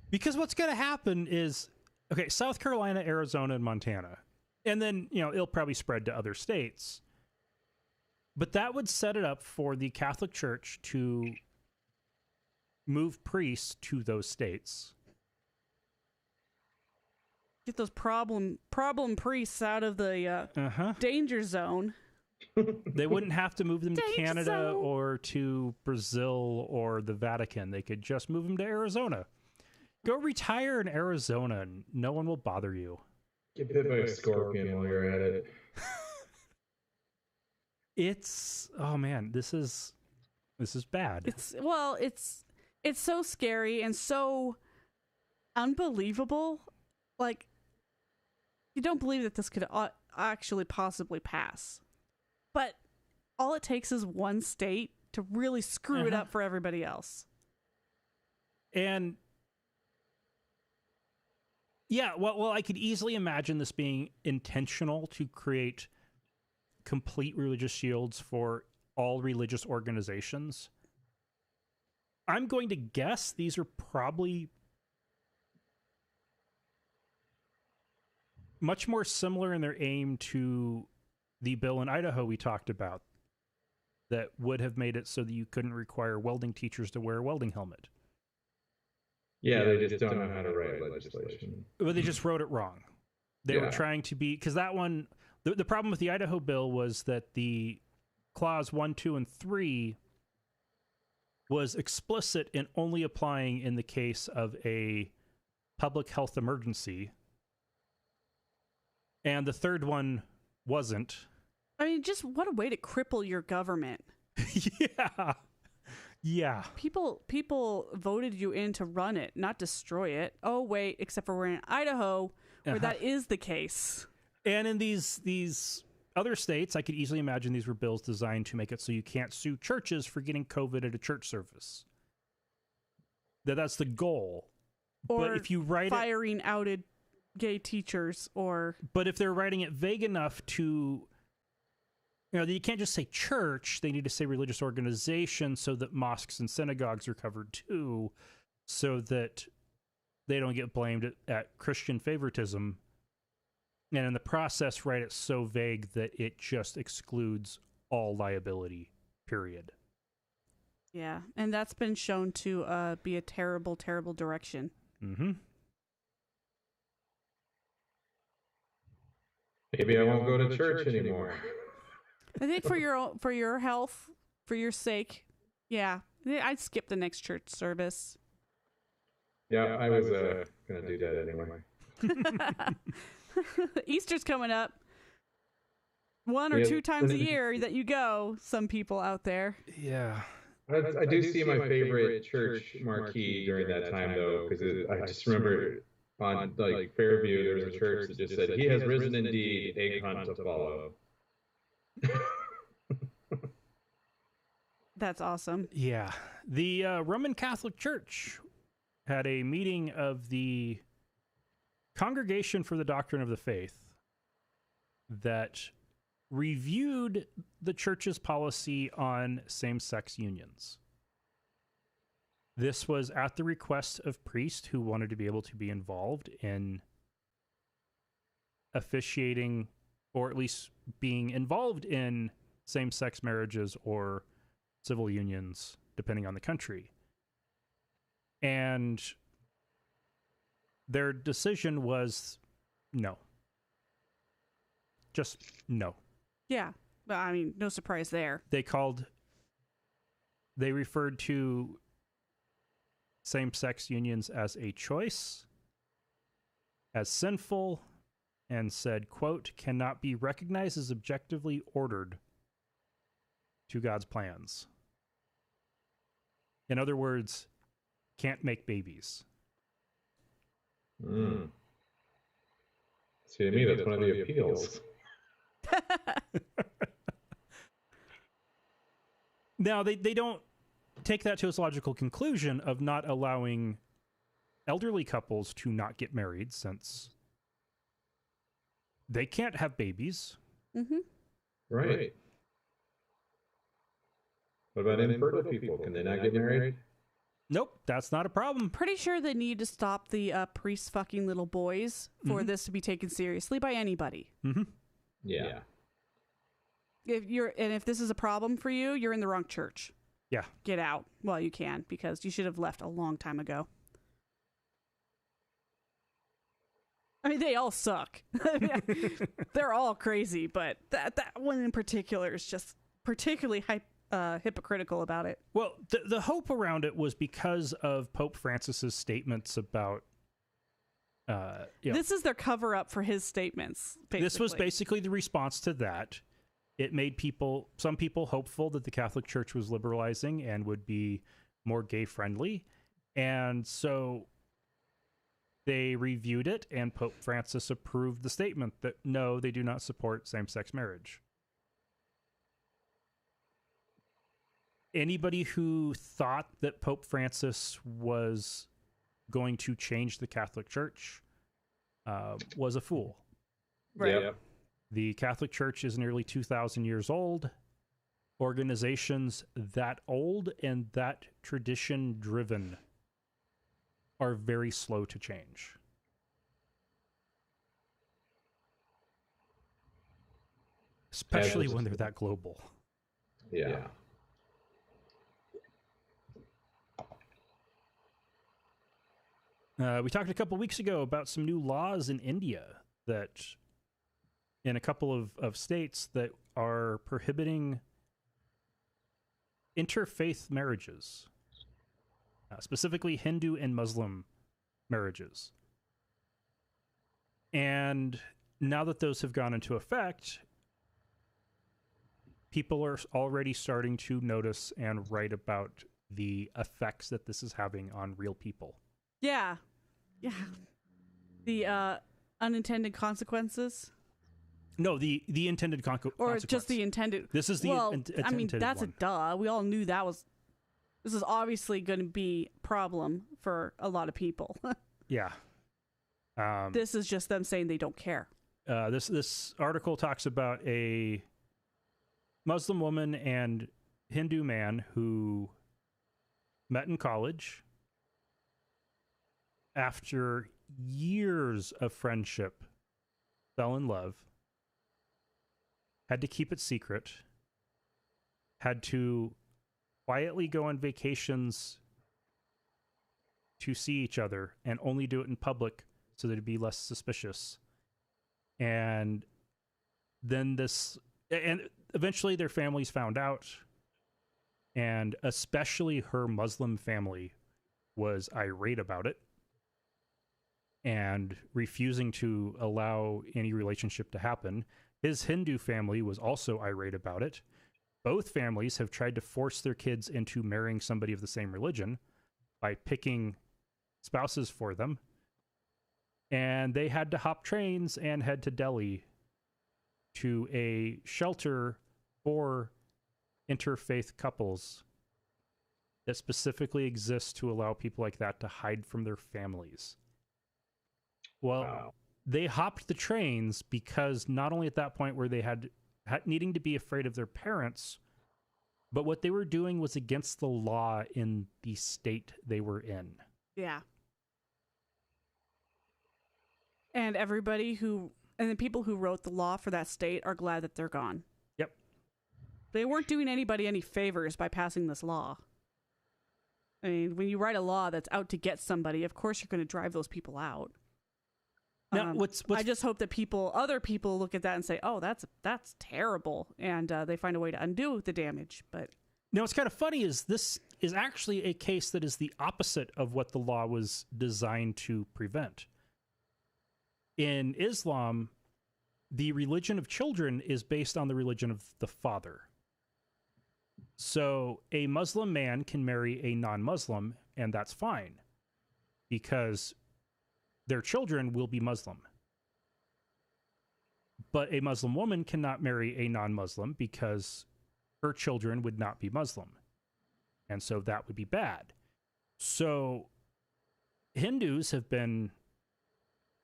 Because what's going to happen is, okay, South Carolina, Arizona, and Montana. And then, it'll probably spread to other states. But that would set it up for the Catholic Church to move priests to those states. Get those problem priests out of the danger zone. They wouldn't have to move them to Danger Canada zone. or to Brazil or the Vatican. They could just move them to Arizona. Go retire in Arizona and no one will bother you. Get bit by a scorpion while you're at it. Oh man, this is bad. It's so scary and so unbelievable. Like, you don't believe that this could actually possibly pass. But all it takes is one state to really screw it up for everybody else. And yeah, well, I could easily imagine this being intentional to create complete religious shields for all religious organizations. I'm going to guess these are probably much more similar in their aim to the bill in Idaho we talked about that would have made it so that you couldn't require welding teachers to wear a welding helmet. Yeah, they just don't know how to write legislation. But they just wrote it wrong. They were trying to be... Because that one... The problem with the Idaho bill was that the clause 1, 2, and 3 was explicit in only applying in the case of a public health emergency. And the third one wasn't. I mean, just what a way to cripple your government. Yeah. People voted you in to run it, not destroy it. Oh, wait, except for we're in Idaho, where that is the case. And in these other states, I could easily imagine these were bills designed to make it so you can't sue churches for getting COVID at a church service. That's the goal. Or but if you write firing outed gay teachers, or... But if they're writing it vague enough to... you can't just say church. They need to say religious organization so that mosques and synagogues are covered too, so that they don't get blamed at Christian favoritism. And in the process, write it so vague that it just excludes all liability, period. Yeah, and that's been shown to be a terrible, terrible direction. Mm-hmm. Maybe I won't go to church anymore. I think for your health, for your sake, yeah, I'd skip the next church service. Yeah, I was gonna do that anyway. Easter's coming up. 1 or 2 times a year that you go. Some people out there. Yeah. I do see my favorite church marquee during that time though, because I just remember on like Fairview there was a church that just said, "He has risen indeed, egg hunt to follow." That's awesome. Yeah. The Roman Catholic Church had a meeting of the Congregation for the Doctrine of the Faith that reviewed the church's policy on same-sex unions. This was at the request of priests who wanted to be able to be involved in officiating, or at least being involved in same-sex marriages or civil unions, depending on the country. And their decision was no. Just no. Yeah, but I mean, no surprise there. They referred to same-sex unions as a choice, as sinful, and said, quote, cannot be recognized as objectively ordered to God's plans. In other words, can't make babies. Mm. See, to me, that's one of the appeals. Now, they don't take that to its logical conclusion of not allowing elderly couples to not get married, since they can't have babies. Mm-hmm. Right. What about infertile people? Can they not get married? Nope, that's not a problem. Pretty sure they need to stop the priests fucking little boys for this to be taken seriously by anybody. Mm-hmm. Yeah. if this is a problem for you, you're in the wrong church. Yeah. Get out while you can, because you should have left a long time ago. I mean, they all suck. They're all crazy, but that one in particular is just particularly hypocritical about it. Well, the hope around it was because of Pope Francis's statements about. This is their cover up for his statements. Basically. This was basically the response to that. It made some people hopeful that the Catholic Church was liberalizing and would be more gay friendly. And so they reviewed it, and Pope Francis approved the statement that no, they do not support same-sex marriage. Anybody who thought that Pope Francis was going to change the Catholic Church was a fool. Right. Yeah. The Catholic Church is nearly 2,000 years old. Organizations that old and that tradition-driven are very slow to change. Especially when they're that global. Yeah. We talked a couple weeks ago about some new laws in India that, in a couple of states, that are prohibiting interfaith marriages, specifically Hindu and Muslim marriages. And now that those have gone into effect, people are already starting to notice and write about the effects that this is having on real people. Yeah. The unintended consequences. No, the intended Or consequence. just the intended. This is the I mean, that's one. a duh. We all knew that was. This is obviously going to be a problem for a lot of people. Yeah. This is just them saying they don't care. This article talks about a Muslim woman and Hindu man who met in college. After years of friendship, fell in love, had to keep it secret, had to quietly go on vacations to see each other and only do it in public so that it'd be less suspicious. And then and eventually their families found out, and especially her Muslim family was irate about it and refusing to allow any relationship to happen. His Hindu family was also irate about it. Both families have tried to force their kids into marrying somebody of the same religion by picking spouses for them. And they had to hop trains and head to Delhi to a shelter for interfaith couples that specifically exists to allow people like that to hide from their families. Well, Wow. They hopped the trains because not only at that point were they needing to be afraid of their parents, but what they were doing was against the law in the state they were in. Yeah. And the people who wrote the law for that state are glad that they're gone. Yep. They weren't doing anybody any favors by passing this law. I mean, when you write a law that's out to get somebody, of course you're going to drive those people out. Now, what's I just hope that other people look at that and say, "Oh, that's terrible," and they find a way to undo the damage. But now, what's kind of funny is this is actually a case that is the opposite of what the law was designed to prevent. In Islam, the religion of children is based on the religion of the father. So a Muslim man can marry a non-Muslim, and that's fine, because their children will be Muslim. But a Muslim woman cannot marry a non-Muslim because her children would not be Muslim. And so that would be bad. So Hindus have been,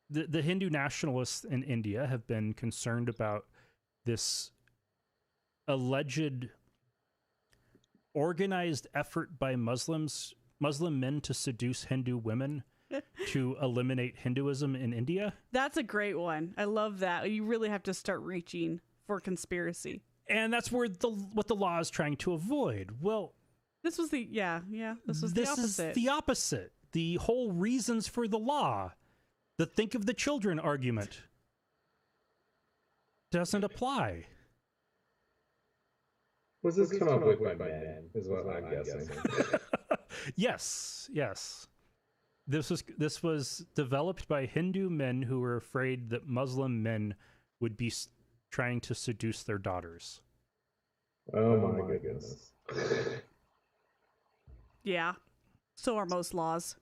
the Hindu nationalists in India have been concerned about this alleged organized effort by Muslim men to seduce Hindu women to eliminate Hinduism in India. that's a great one. I love that. You really have to start reaching for conspiracy. And that's where what the law is trying to avoid. Well, This was the This was the opposite. is the opposite. The whole reasons for the law, the think of the children argument, doesn't apply. Was this come up with by men? Is what I'm guessing. Yes. This was developed by Hindu men who were afraid that Muslim men would be trying to seduce their daughters. Oh my goodness. Yeah. So are most laws.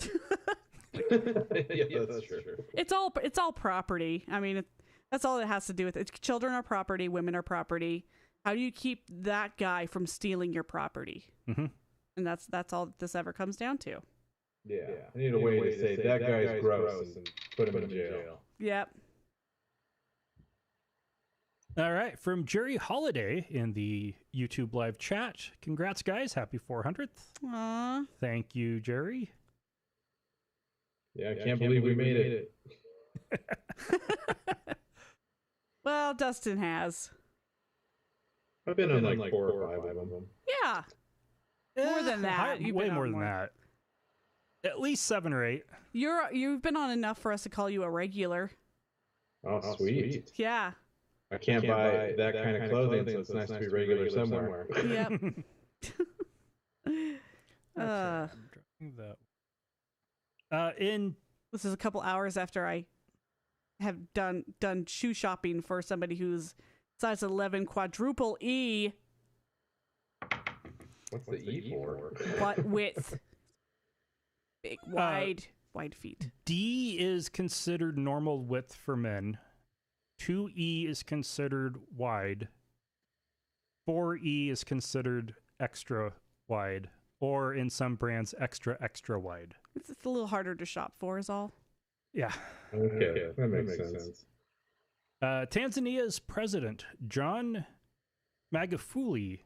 Yeah, that's true. It's all property. I mean, that's all it has to do with it. Children are property. Women are property. How do you keep that guy from stealing your property? Mm-hmm. And that's all this ever comes down to. Yeah, I need a way to say that guy's gross and put him in jail. Yep. All right, from Jerry Holiday in the YouTube live chat. Congrats, guys. Happy 400th. Aww. Thank you, Jerry. Yeah, I can't believe we made it. Well, Dustin has. I've been on like 4 or 5 of them. Yeah. More than that. You've Way been on more than more. that. At least 7 or 8. You've been on enough for us to call you a regular. Oh, sweet. Yeah. I can't buy that kind of clothing, so it's nice to be regular somewhere. Yep. I'm dropping that. This is a couple hours after I have done shoe shopping for somebody who's size 11 quadruple E. What's the E for? What width? Big, wide feet. D is considered normal width for men. 2E is considered wide. 4E is considered extra wide, or in some brands, extra wide. It's a little harder to shop for, is all. Yeah. Okay, that makes sense. Tanzania's president, John Magufuli,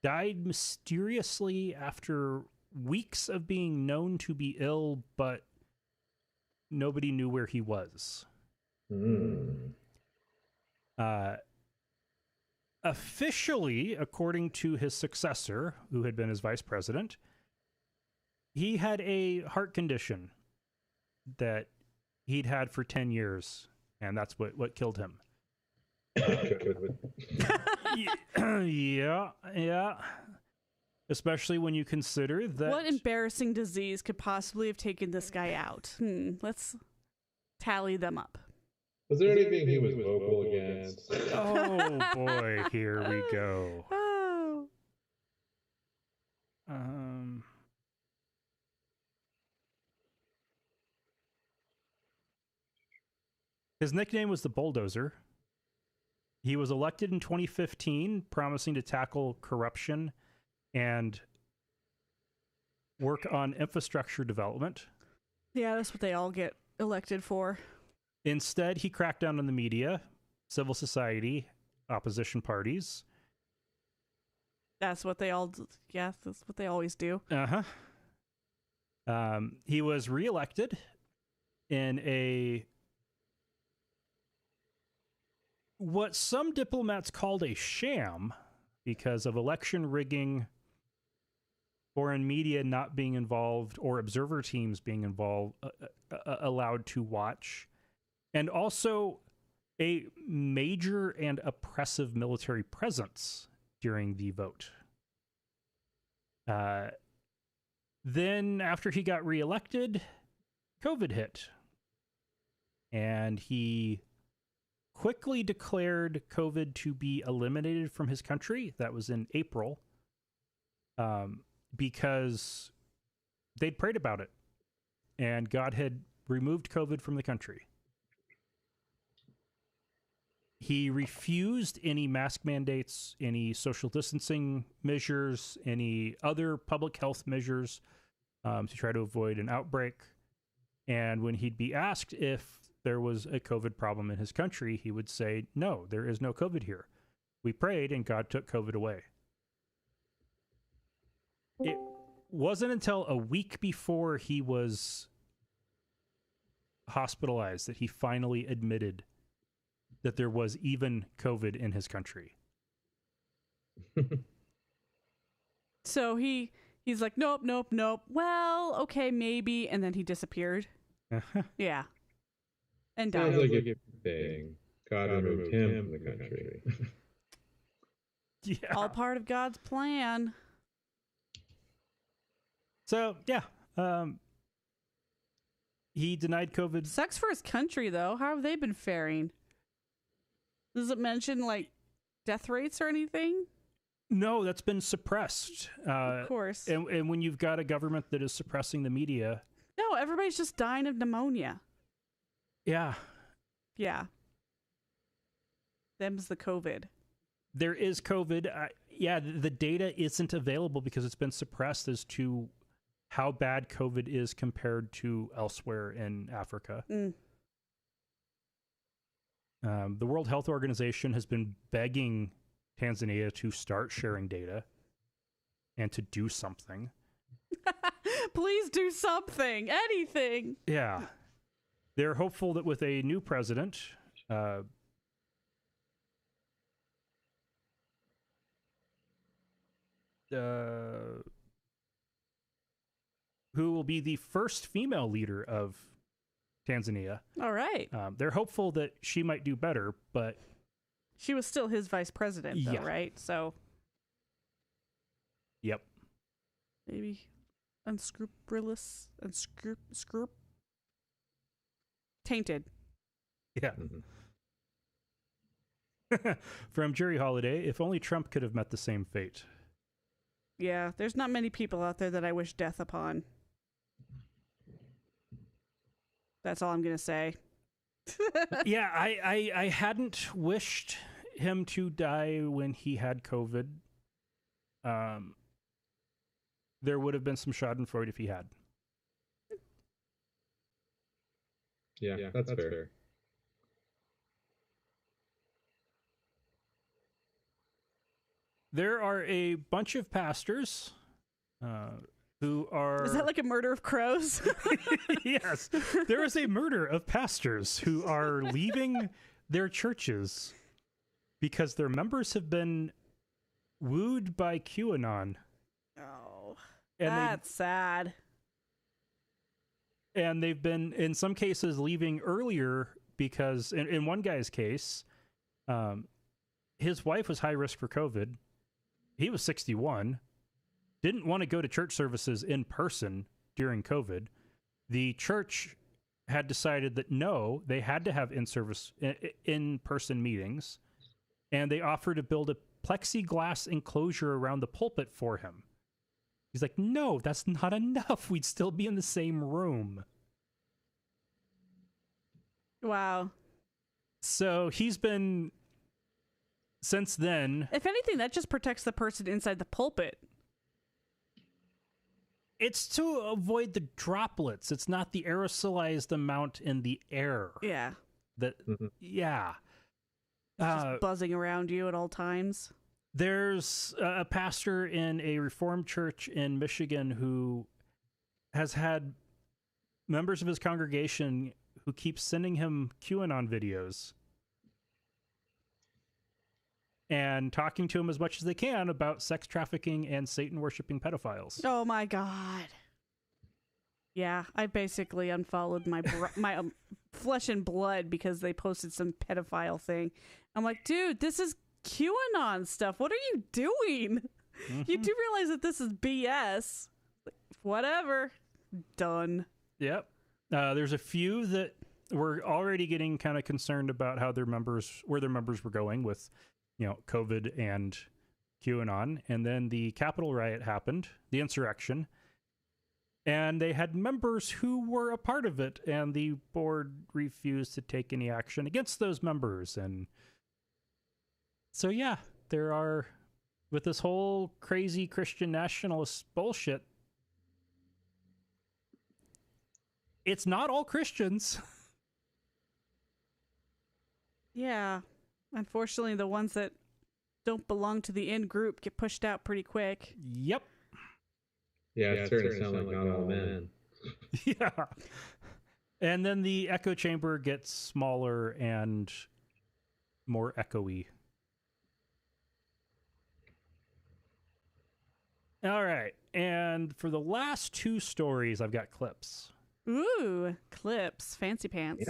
died mysteriously after weeks of being known to be ill, but nobody knew where he was. Officially, according to his successor, who had been his vice president, he had a heart condition that he'd had for 10 years, and that's what killed him. Yeah. Especially when you consider that... What embarrassing disease could possibly have taken this guy out? Let's tally them up. Was there anything he was vocal against? Oh boy, here we go. Oh. His nickname was the Bulldozer. He was elected in 2015, promising to tackle corruption and work on infrastructure development. Yeah, that's what they all get elected for. Instead, he cracked down on the media, civil society, opposition parties. That's what they all. Yeah, that's what they always do. He was reelected in what some diplomats called a sham because of election rigging, foreign media not being involved, or observer teams being involved, allowed to watch, and also a major and oppressive military presence during the vote. Then, after he got reelected, COVID hit. And he quickly declared COVID to be eliminated from his country. That was in April. Because they'd prayed about it. And God had removed COVID from the country. He refused any mask mandates, any social distancing measures, any other public health measures to try to avoid an outbreak. And when he'd be asked if there was a COVID problem in his country, he would say, no, there is no COVID here. We prayed and God took COVID away. It wasn't until a week before he was hospitalized that he finally admitted that there was even COVID in his country. So he's like, nope. Well, okay, maybe. And then he disappeared. Yeah. And died. Sounds like a good thing. God removed him from the country. Yeah. All part of God's plan. So, yeah. He denied COVID. Sucks for his country, though. How have they been faring? Does it mention, like, death rates or anything? No, that's been suppressed. Of course. And when you've got a government that is suppressing the media. No, everybody's just dying of pneumonia. Yeah. Yeah. Them's the COVID. There is COVID. Yeah, the data isn't available because it's been suppressed as to how bad COVID is compared to elsewhere in Africa. Mm. The World Health Organization has been begging Tanzania to start sharing data and to do something. Please do something. Anything. Yeah. They're hopeful that with a new president, who will be the first female leader of Tanzania. All right. They're hopeful that she might do better, but She was still his vice president, though, Yeah. right? So yep. maybe unscrupulous, tainted. Yeah. From Jerry Holiday, if only Trump could have met the same fate. Yeah, there's not many people out there that I wish death upon. That's all I'm gonna say. Yeah, I hadn't wished him to die when he had COVID. There would have been some schadenfreude if he had. Yeah, that's fair. There are a bunch of pastors who are... Is that like a murder of crows? Yes. There is a murder of pastors who are leaving their churches because their members have been wooed by QAnon. Oh, And that's sad. And they've been, in some cases, leaving earlier because, in one guy's case, his wife was high risk for COVID. He was 61, didn't want to go to church services in person during COVID. The church had decided that no, they had to have in-person meetings, and they offered to build a plexiglass enclosure around the pulpit for him. He's like, no, that's not enough. We'd still be in the same room. Wow. So he's been, since then, If anything, that just protects the person inside the pulpit. it's to avoid the droplets. It's not the aerosolized amount in the air. Yeah. That, yeah. Just buzzing around you at all times. There's a pastor in a Reformed church in Michigan who has had members of his congregation who keep sending him QAnon videos and talking to him as much as they can about sex trafficking and Satan worshiping pedophiles. Oh my God. Yeah, I basically unfollowed my my flesh and blood because they posted some pedophile thing. I'm like, dude, this is QAnon stuff. What are you doing? You do realize that this is BS. Whatever. Done. Yep. There's a few that were already getting kind of concerned about how where their members were going with, COVID and QAnon. And then the Capitol riot happened, the insurrection, and they had members who were a part of it, and the board refused to take any action against those members. And so, yeah, there are, with this whole crazy Christian nationalist bullshit, it's not all Christians. Yeah. Unfortunately, the ones that don't belong to the in group get pushed out pretty quick. Yep. Yeah, it's starting to sound like not all men. Yeah. And then the echo chamber gets smaller, and more echoey. All right. And for the last two stories, I've got clips. Ooh, clips. Fancy pants.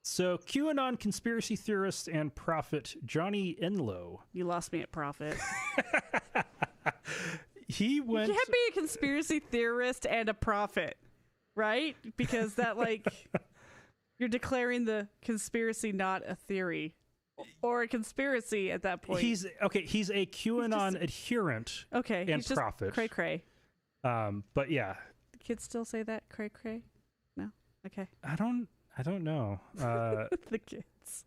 So, QAnon conspiracy theorist and prophet Johnny Enlow. You lost me at prophet. He went. You can't be a conspiracy theorist and a prophet, right? Because that, like, you're declaring the conspiracy not a theory or a conspiracy at that point. He's a QAnon adherent. Okay, and he's just prophet. cray cray. But yeah, Do kids still say that cray cray? No. Okay. I don't know. The kids.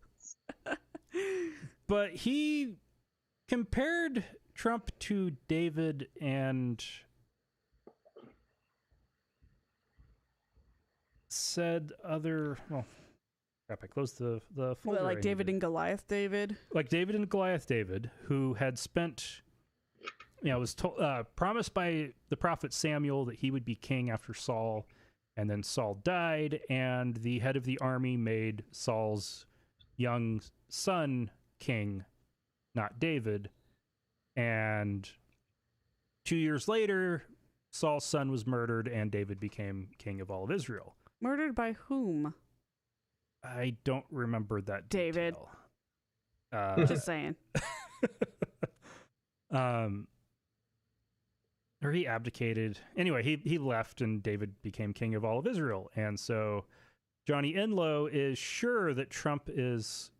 But he compared Trump to David and said other. Well, crap! I closed the folder. What, like David and Goliath David? Like David and Goliath David, who had spent, was promised by the prophet Samuel that he would be king after Saul, and then Saul died, and the head of the army made Saul's young son king, not David. And 2 years later, Saul's son was murdered, and David became king of all of Israel. Murdered by whom? I don't remember that David. detail. Just saying. Or he abdicated. Anyway, he left, and David became king of all of Israel. And so Johnny Enlow is sure that Trump is,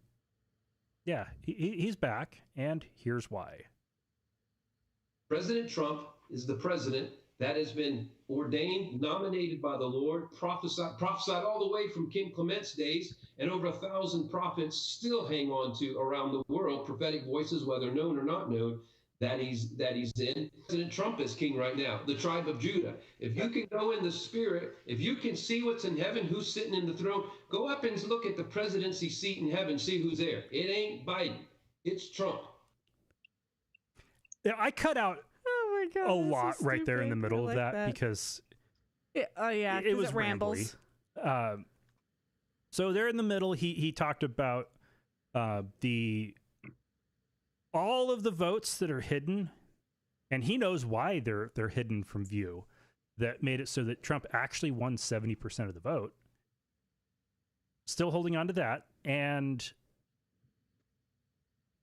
he's back, and here's why. President Trump is the president that has been ordained, nominated by the Lord, prophesied all the way from King Clement's days, and over 1,000 prophets still hang on to around the world, prophetic voices, whether known or not known, that he's in. President Trump is king right now, the tribe of Judah. If you can go in the spirit, if you can see what's in heaven, who's sitting in the throne, go up and look at the presidency seat in heaven, see who's there. It ain't Biden, it's Trump. Yeah, I cut out Oh my God, a lot so right there in the stupid. middle I of like that because it was rambles. rambly. So there in the middle, he talked about all of the votes that are hidden, and he knows why they're hidden from view. That made it so that Trump actually won 70% of the vote. Still holding on to that, and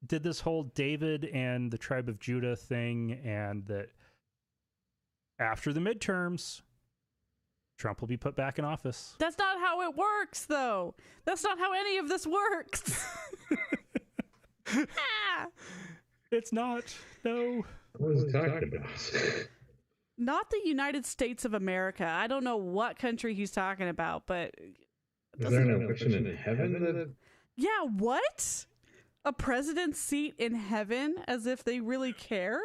did this whole David and the tribe of Judah thing, and that after the midterms, Trump will be put back in office. That's not how it works, though. That's not how any of this works. Ah! It's not. No. What was he talking about? Not the United States of America. I don't know what country he's talking about, but Is there an election in heaven? yeah, what? A president's seat in heaven, as if they really care?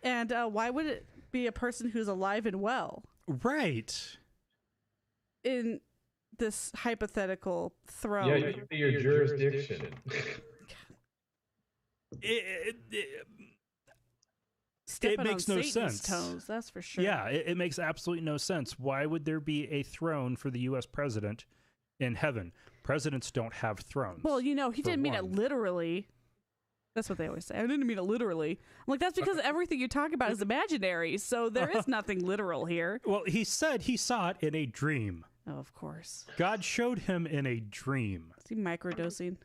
And why would it be a person who's alive and well Right. in this hypothetical throne? Yeah, you can be your jurisdiction. It Stepping makes on no Satan's sense. toes, that's for sure. Yeah, it makes absolutely no sense. Why would there be a throne for the U.S. president in heaven? Presidents don't have thrones. Well, he for didn't mean it one. literally. That's what they always say. I didn't mean it literally. I'm like, that's because everything you talk about is imaginary, so there is nothing literal here. Well, he said he saw it in a dream. Oh, of course. God showed him in a dream. Is he microdosing?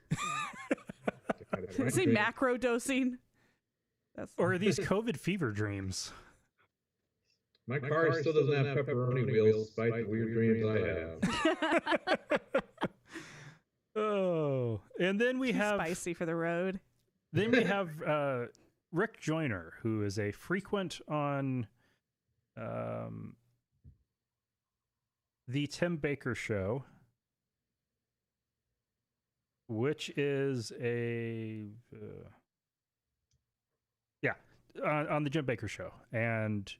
Is he macrodosing? That's Or are these COVID fever dreams? My car still doesn't have pepperoni wheels, despite the weird dreams I have. Oh, and then we too have spicy for the road. Then we have Rick Joyner, who is a frequent on the Tim Baker Show, which is on the Jim Baker Show, and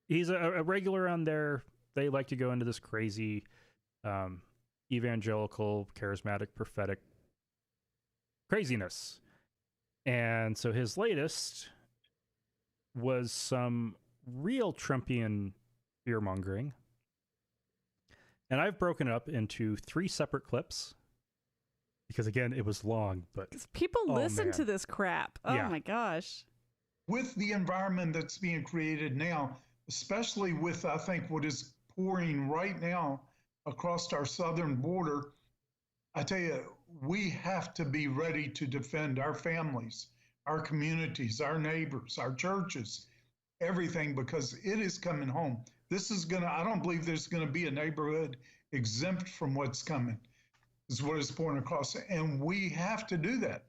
he's a regular on there. They like to go into this crazy evangelical, charismatic, prophetic craziness. And so his latest was some real Trumpian fear-mongering. And I've broken it up into 3 separate clips because again, it was long, but People Oh, listen man. to this crap. Oh Yeah. my gosh. With the environment that's being created now, especially with, I think, what is pouring right now across our southern border, I tell you, we have to be ready to defend our families, our communities, our neighbors, our churches, everything, because it is coming home. This is going to, I don't believe there's going to be a neighborhood exempt from what's coming, is what is pouring across. And we have to do that.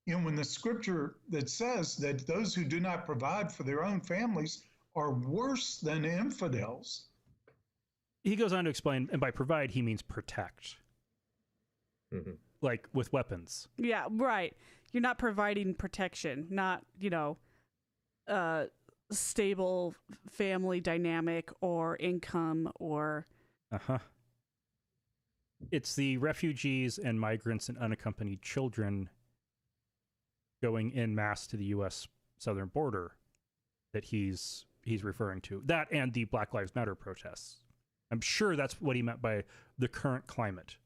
You know, when the scripture that says that those who do not provide for their own families are worse than infidels. he goes on to explain, and by provide, he means protect, like with weapons. Yeah, right. You're not providing protection, not, stable family dynamic or income or Uh-huh. It's the refugees and migrants and unaccompanied children going en masse to the U.S. southern border that he's referring to. That and the Black Lives Matter protests. I'm sure that's what he meant by the current climate,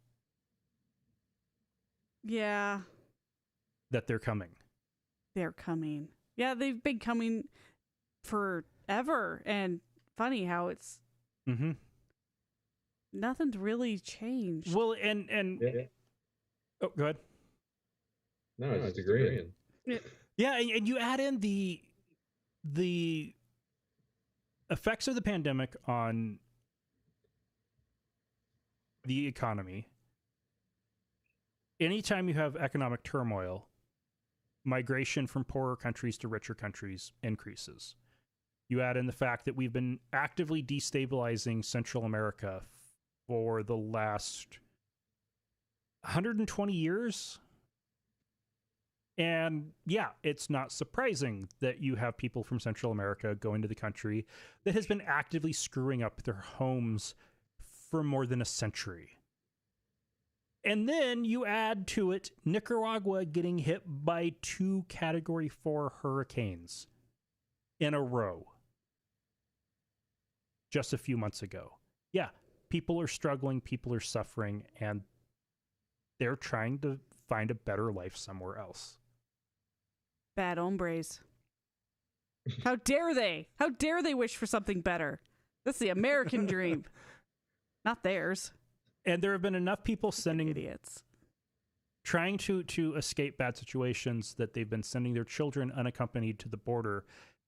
yeah, that they're coming. they're coming. Yeah, they've been coming forever, and funny how it's Mm-hmm. nothing's really changed. Well, and Yeah. oh, go ahead. No, I just agreeing. Yeah, and you add in the effects of the pandemic on the economy. Anytime you have economic turmoil, migration from poorer countries to richer countries increases. You add in the fact that we've been actively destabilizing Central America for the last 120 years. And yeah, it's not surprising that you have people from Central America going to the country that has been actively screwing up their homes for more than a century. And then you add to it Nicaragua getting hit by 2 Category 4 hurricanes in a row just a few months ago. Yeah, people are struggling, people are suffering, and they're trying to find a better life somewhere else. Bad hombres. How dare they? How dare they wish for something better? That's the American dream, not theirs. And there have been enough people sending Idiots. trying to escape bad situations that they've been sending their children unaccompanied to the border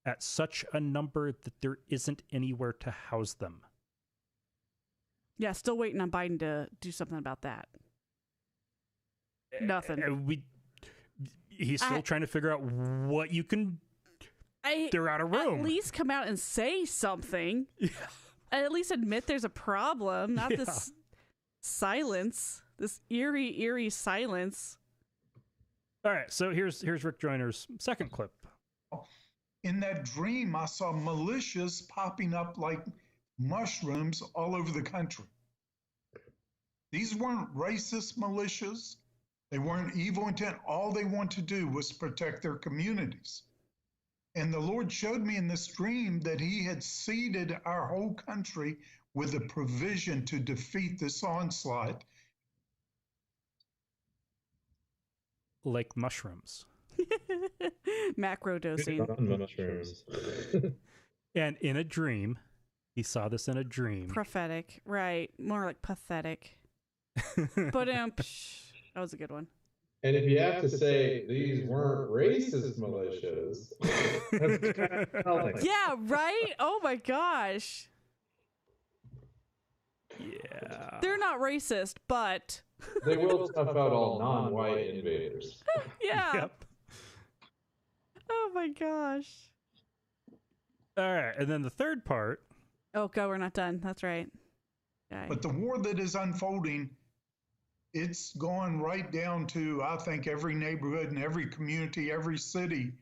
at such a number that there isn't anywhere to house them. Yeah, still waiting on Biden to do something about that. Nothing. He's still trying to figure out what you can. They're out of room. At least come out and say something. Yeah. At least admit there's a problem, not this silence, this eerie silence. All right, so here's Rick Joyner's second clip. In that dream, I saw militias popping up like mushrooms all over the country. These weren't racist militias. They weren't evil intent. All they want to do was protect their communities. And the Lord showed me in this dream that he had seeded our whole country with a provision to defeat this onslaught. Like mushrooms. Macro dosing. Mushrooms. And in a dream, he saw this in a dream. Prophetic. Right. More like pathetic. But that was a good one. And if you have to say these weren't racist militias, that's kind of telling. Yeah, right? Oh my gosh. Yeah. They're not racist, but They will tough out all non-white invaders. yeah. Yep. Oh my gosh. All right, and then the third part. Oh, go, we're not done. That's right. Okay. But the war that is unfolding, it's going right down to, I think, every neighborhood and every community, every city.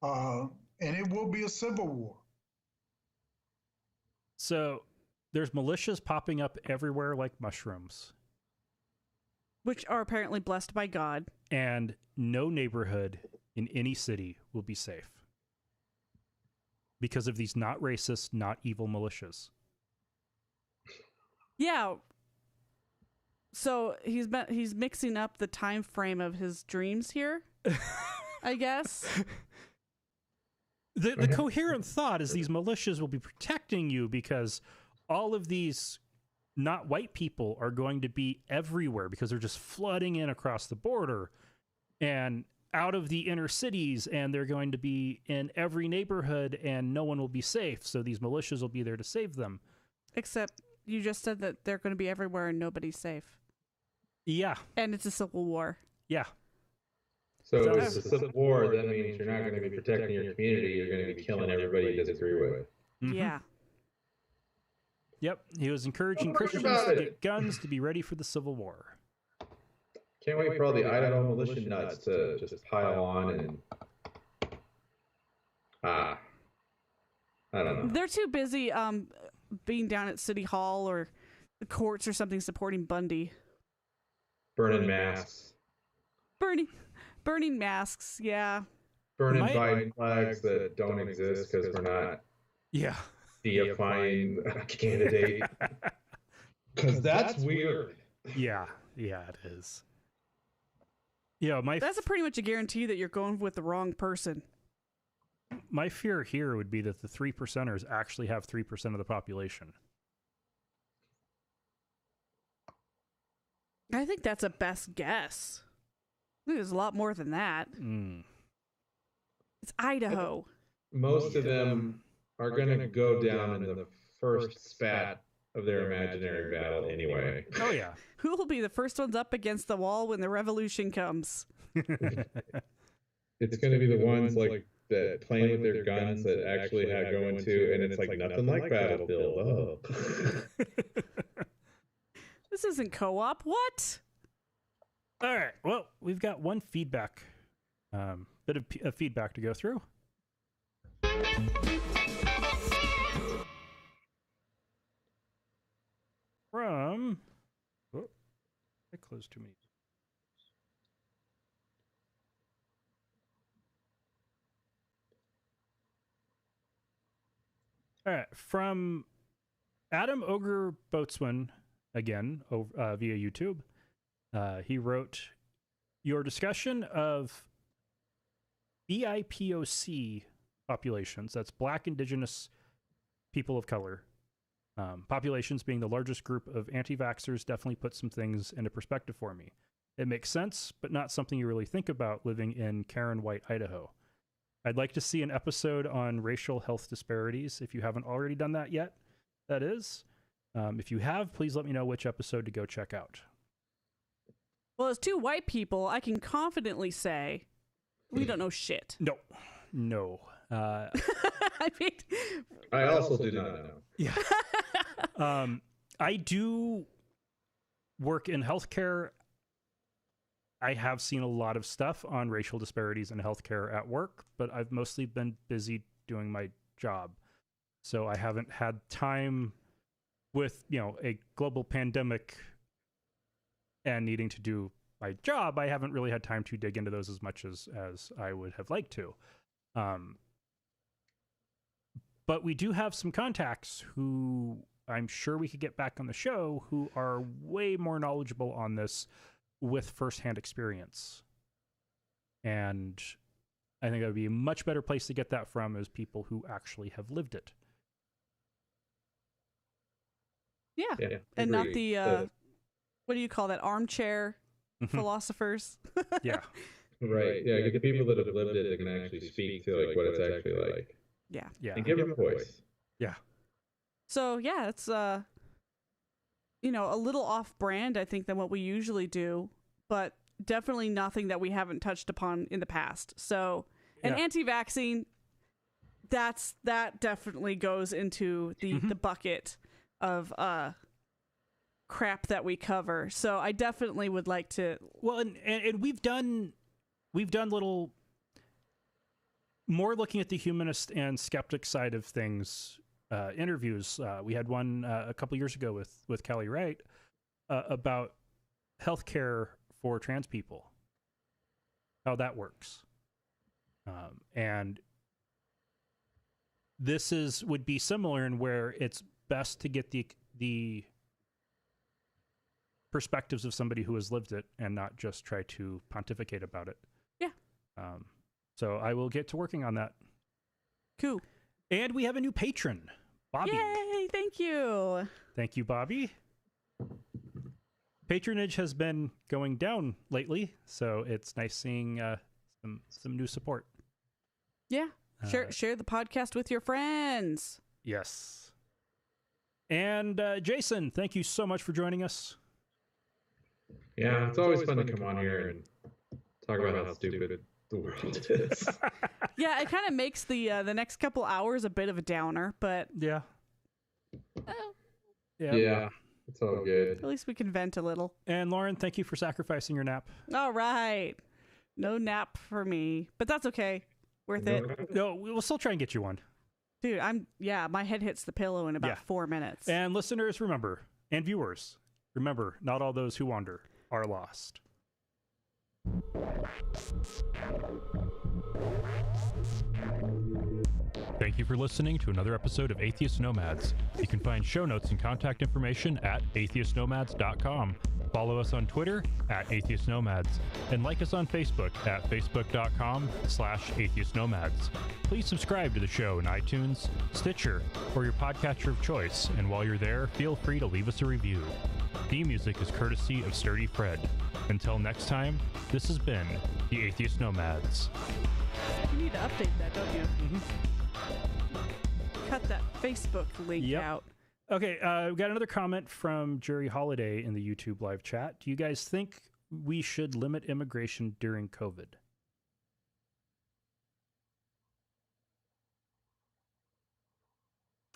And it will be a civil war. So there's militias popping up everywhere like mushrooms. Which are apparently blessed by God. And no neighborhood in any city will be safe because of these not racist, not evil militias. Yeah. So he's mixing up the time frame of his dreams here, I guess. The coherent thought is these militias will be protecting you because all of these not white people are going to be everywhere because they're just flooding in across the border and out of the inner cities, and they're going to be in every neighborhood and no one will be safe. So these militias will be there to save them. Except you just said that they're going to be everywhere and nobody's safe. Yeah. And it's a civil war. Yeah. So if it's a civil war, that means you're not going to be protecting your community. You're going to be killing everybody you disagree with. Mm-hmm. Yeah. Yep. He was encouraging Christians to get guns to be ready for the Civil War. Can't wait for all the Idaho militia nuts to just pile on and I don't know. They're too busy being down at City Hall or the courts or something supporting Bundy. Burning masks. Burning masks, yeah. Burning Biden flags that don't exist because we're not deifying a candidate. Because that's weird. Yeah, it is. Yeah, that's pretty much a guarantee that you're going with the wrong person. My fear here would be that the 3%ers actually have 3% of the population. I think that's a best guess. I think there's a lot more than that. It's Idaho. Most of them are going to go down in the first spat of their imaginary battle anyway. Oh, yeah. Who will be the first ones up against the wall when the revolution comes? It's going to be the ones like that playing with their guns that actually have going to, and it's like nothing like Battlefield. Oh. This isn't co-op. What? All right. Well, we've got one feedback, bit of feedback to go through. From, I closed too many. All right, from Adam Ogre Boatswain, again, via YouTube. He wrote, your discussion of BIPOC populations, that's Black, Indigenous, people of color, populations being the largest group of anti-vaxxers, definitely put some things into perspective for me. It makes sense, but not something you really think about living in Karen White, Idaho. I'd like to see an episode on racial health disparities if you haven't already done that yet. That is. If you have, please let me know which episode to go check out. Well, as two white people, I can confidently say we don't know shit. No. I mean, I also do not know. Yeah. I do work in healthcare. I have seen a lot of stuff on racial disparities in healthcare at work, but I've mostly been busy doing my job. So I haven't had time with, a global pandemic and needing to do my job. I haven't really had time to dig into those as much as I would have liked to. But we do have some contacts who I'm sure we could get back on the show who are way more knowledgeable on this with firsthand experience. And I think that would be a much better place to get that from is people who actually have lived it. Yeah. And not the, what do you call that, armchair philosophers? Yeah. Right. Yeah, get the people that have lived it that can actually speak to like what it's actually like. Yeah. And give them a voice. Yeah. So, yeah, it's, a little off-brand, I think, than what we usually do, but definitely nothing that we haven't touched upon in the past. So, and anti-vaccine, that definitely goes into the bucket of crap that we cover. So I definitely would like to. Well, and we've done little more looking at the humanist and skeptic side of things. Interviews. We had one a couple years ago with Callie Wright about healthcare for trans people, how that works, and this would be similar in where it's best to get the perspectives of somebody who has lived it and not just try to pontificate about it. Yeah. So I will get to working on that. Cool. And we have a new patron, Bobby. Yay! Thank you. Thank you, Bobby. Patronage has been going down lately, so it's nice seeing some new support. Yeah. Share the podcast with your friends. Yes. And Jason, thank you so much for joining us. Yeah, it's always fun to come on here and talk about how stupid the world is. Yeah, it kind of makes the next couple hours a bit of a downer, but Yeah. Yeah, it's all good. at least we can vent a little. And Lauren, thank you for sacrificing your nap. All right. No nap for me, but that's okay. Worth it. No, we'll still try and get you one. Dude, my head hits the pillow in about Yeah. 4 minutes. And listeners, remember, and viewers, remember, not all those who wander are lost. Thank you for listening to another episode of Atheist Nomads. You can find show notes and contact information at atheistnomads.com. Follow us on Twitter at Atheist Nomads, and like us on Facebook at facebook.com/atheistnomads. Please subscribe to the show in iTunes, Stitcher, or your podcatcher of choice, and while you're there, feel free to leave us a review. Theme music is courtesy of Sturdy Fred. Until next time, this has been the Atheist Nomads. You need to update that, don't you? Cut that Facebook link Yep. out. Okay, we got another comment from Jerry Holiday in the YouTube live chat. Do you guys think we should limit immigration during COVID?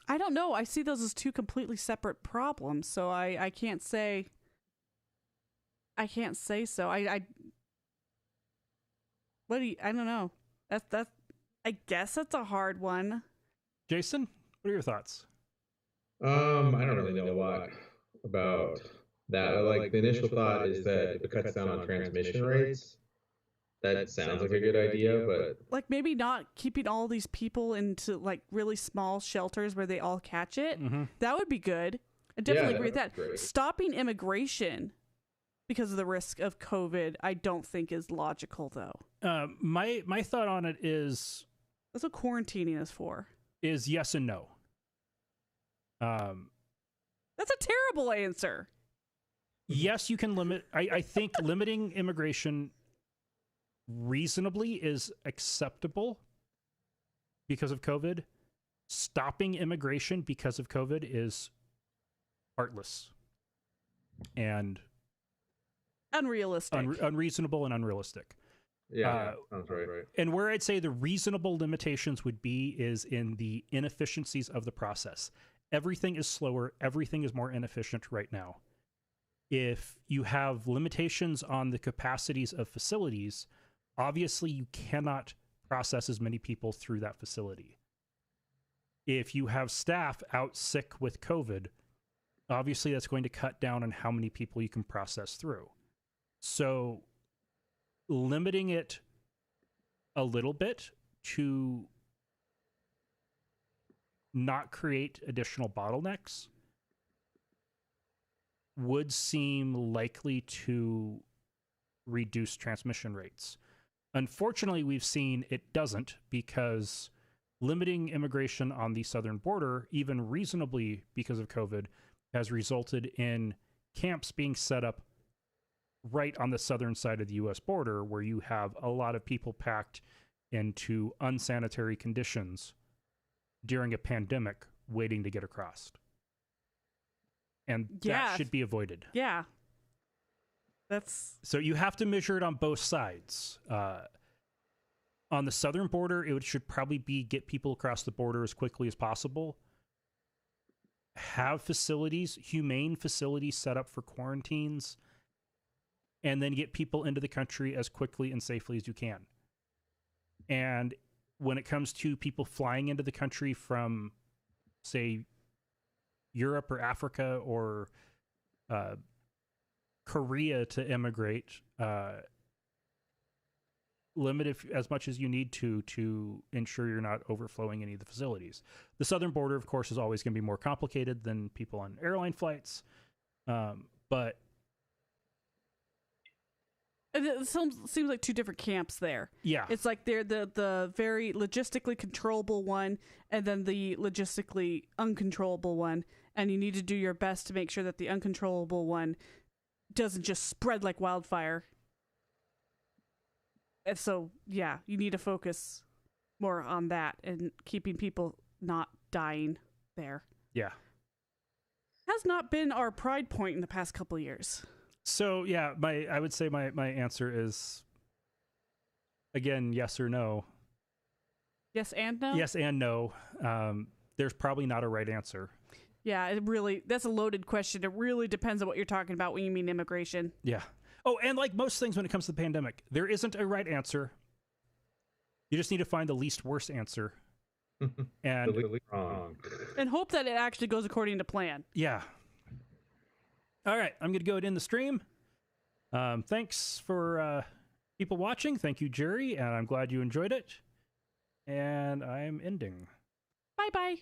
I don't know. I see those as two completely separate problems, so I can't say. I can't say so. What do you? I don't know. That's. I guess that's a hard one. Jason, what are your thoughts? I don't really know a lot about that. Like the initial thought is that if it cuts down on transmission rates, that sounds like a good idea, but Like maybe not keeping all these people into like really small shelters where they all catch it. Mm-hmm. That would be good. I definitely Yeah, agree with that that. would be great. Stopping immigration because of the risk of COVID, I don't think is logical though. My thought on it is That's what quarantining is for. yes and no. That's a terrible answer. Yes, you can limit. I think limiting immigration reasonably is acceptable because of COVID. Stopping immigration because of COVID is heartless and Unrealistic. unreasonable and unrealistic. yeah, sounds right. And where I'd say the reasonable limitations would be is in the inefficiencies of the process. Everything is slower. Everything is more inefficient right now. If you have limitations on the capacities of facilities, obviously you cannot process as many people through that facility. If you have staff out sick with COVID, obviously that's going to cut down on how many people you can process through. So limiting it a little bit to not create additional bottlenecks would seem likely to reduce transmission rates. Unfortunately, we've seen it doesn't, because limiting immigration on the southern border, even reasonably because of COVID, has resulted in camps being set up right on the southern side of the U.S. border, where you have a lot of people packed into unsanitary conditions during a pandemic waiting to get across. And Yeah. that should be avoided. Yeah. That's So you have to measure it on both sides. On the southern border, it should probably be get people across the border as quickly as possible. Have facilities, humane facilities set up for quarantines, and then get people into the country as quickly and safely as you can. And when it comes to people flying into the country from, say, Europe or Africa or Korea to immigrate, limit it as much as you need to ensure you're not overflowing any of the facilities. The southern border, of course, is always going to be more complicated than people on airline flights, but It seems like two different camps there. Yeah. It's like they're the very logistically controllable one, and then the logistically uncontrollable one. And you need to do your best to make sure that the uncontrollable one doesn't just spread like wildfire. And so, yeah, you need to focus more on that and keeping people not dying there. Yeah. Has not been our pride point in the past couple of years. So yeah, I would say my answer is, again, yes or no. Yes and no? Yes and no. There's probably not a right answer. Yeah, that's a loaded question. It really depends on what you're talking about when you mean immigration. Yeah. Oh, and like most things when it comes to the pandemic, there isn't a right answer. You just need to find the least worst answer. And wrong. And hope that it actually goes according to plan. Yeah. All right, I'm going to go and end the stream. Thanks for people watching. Thank you, Jerry, and I'm glad you enjoyed it. And I'm ending. Bye-bye.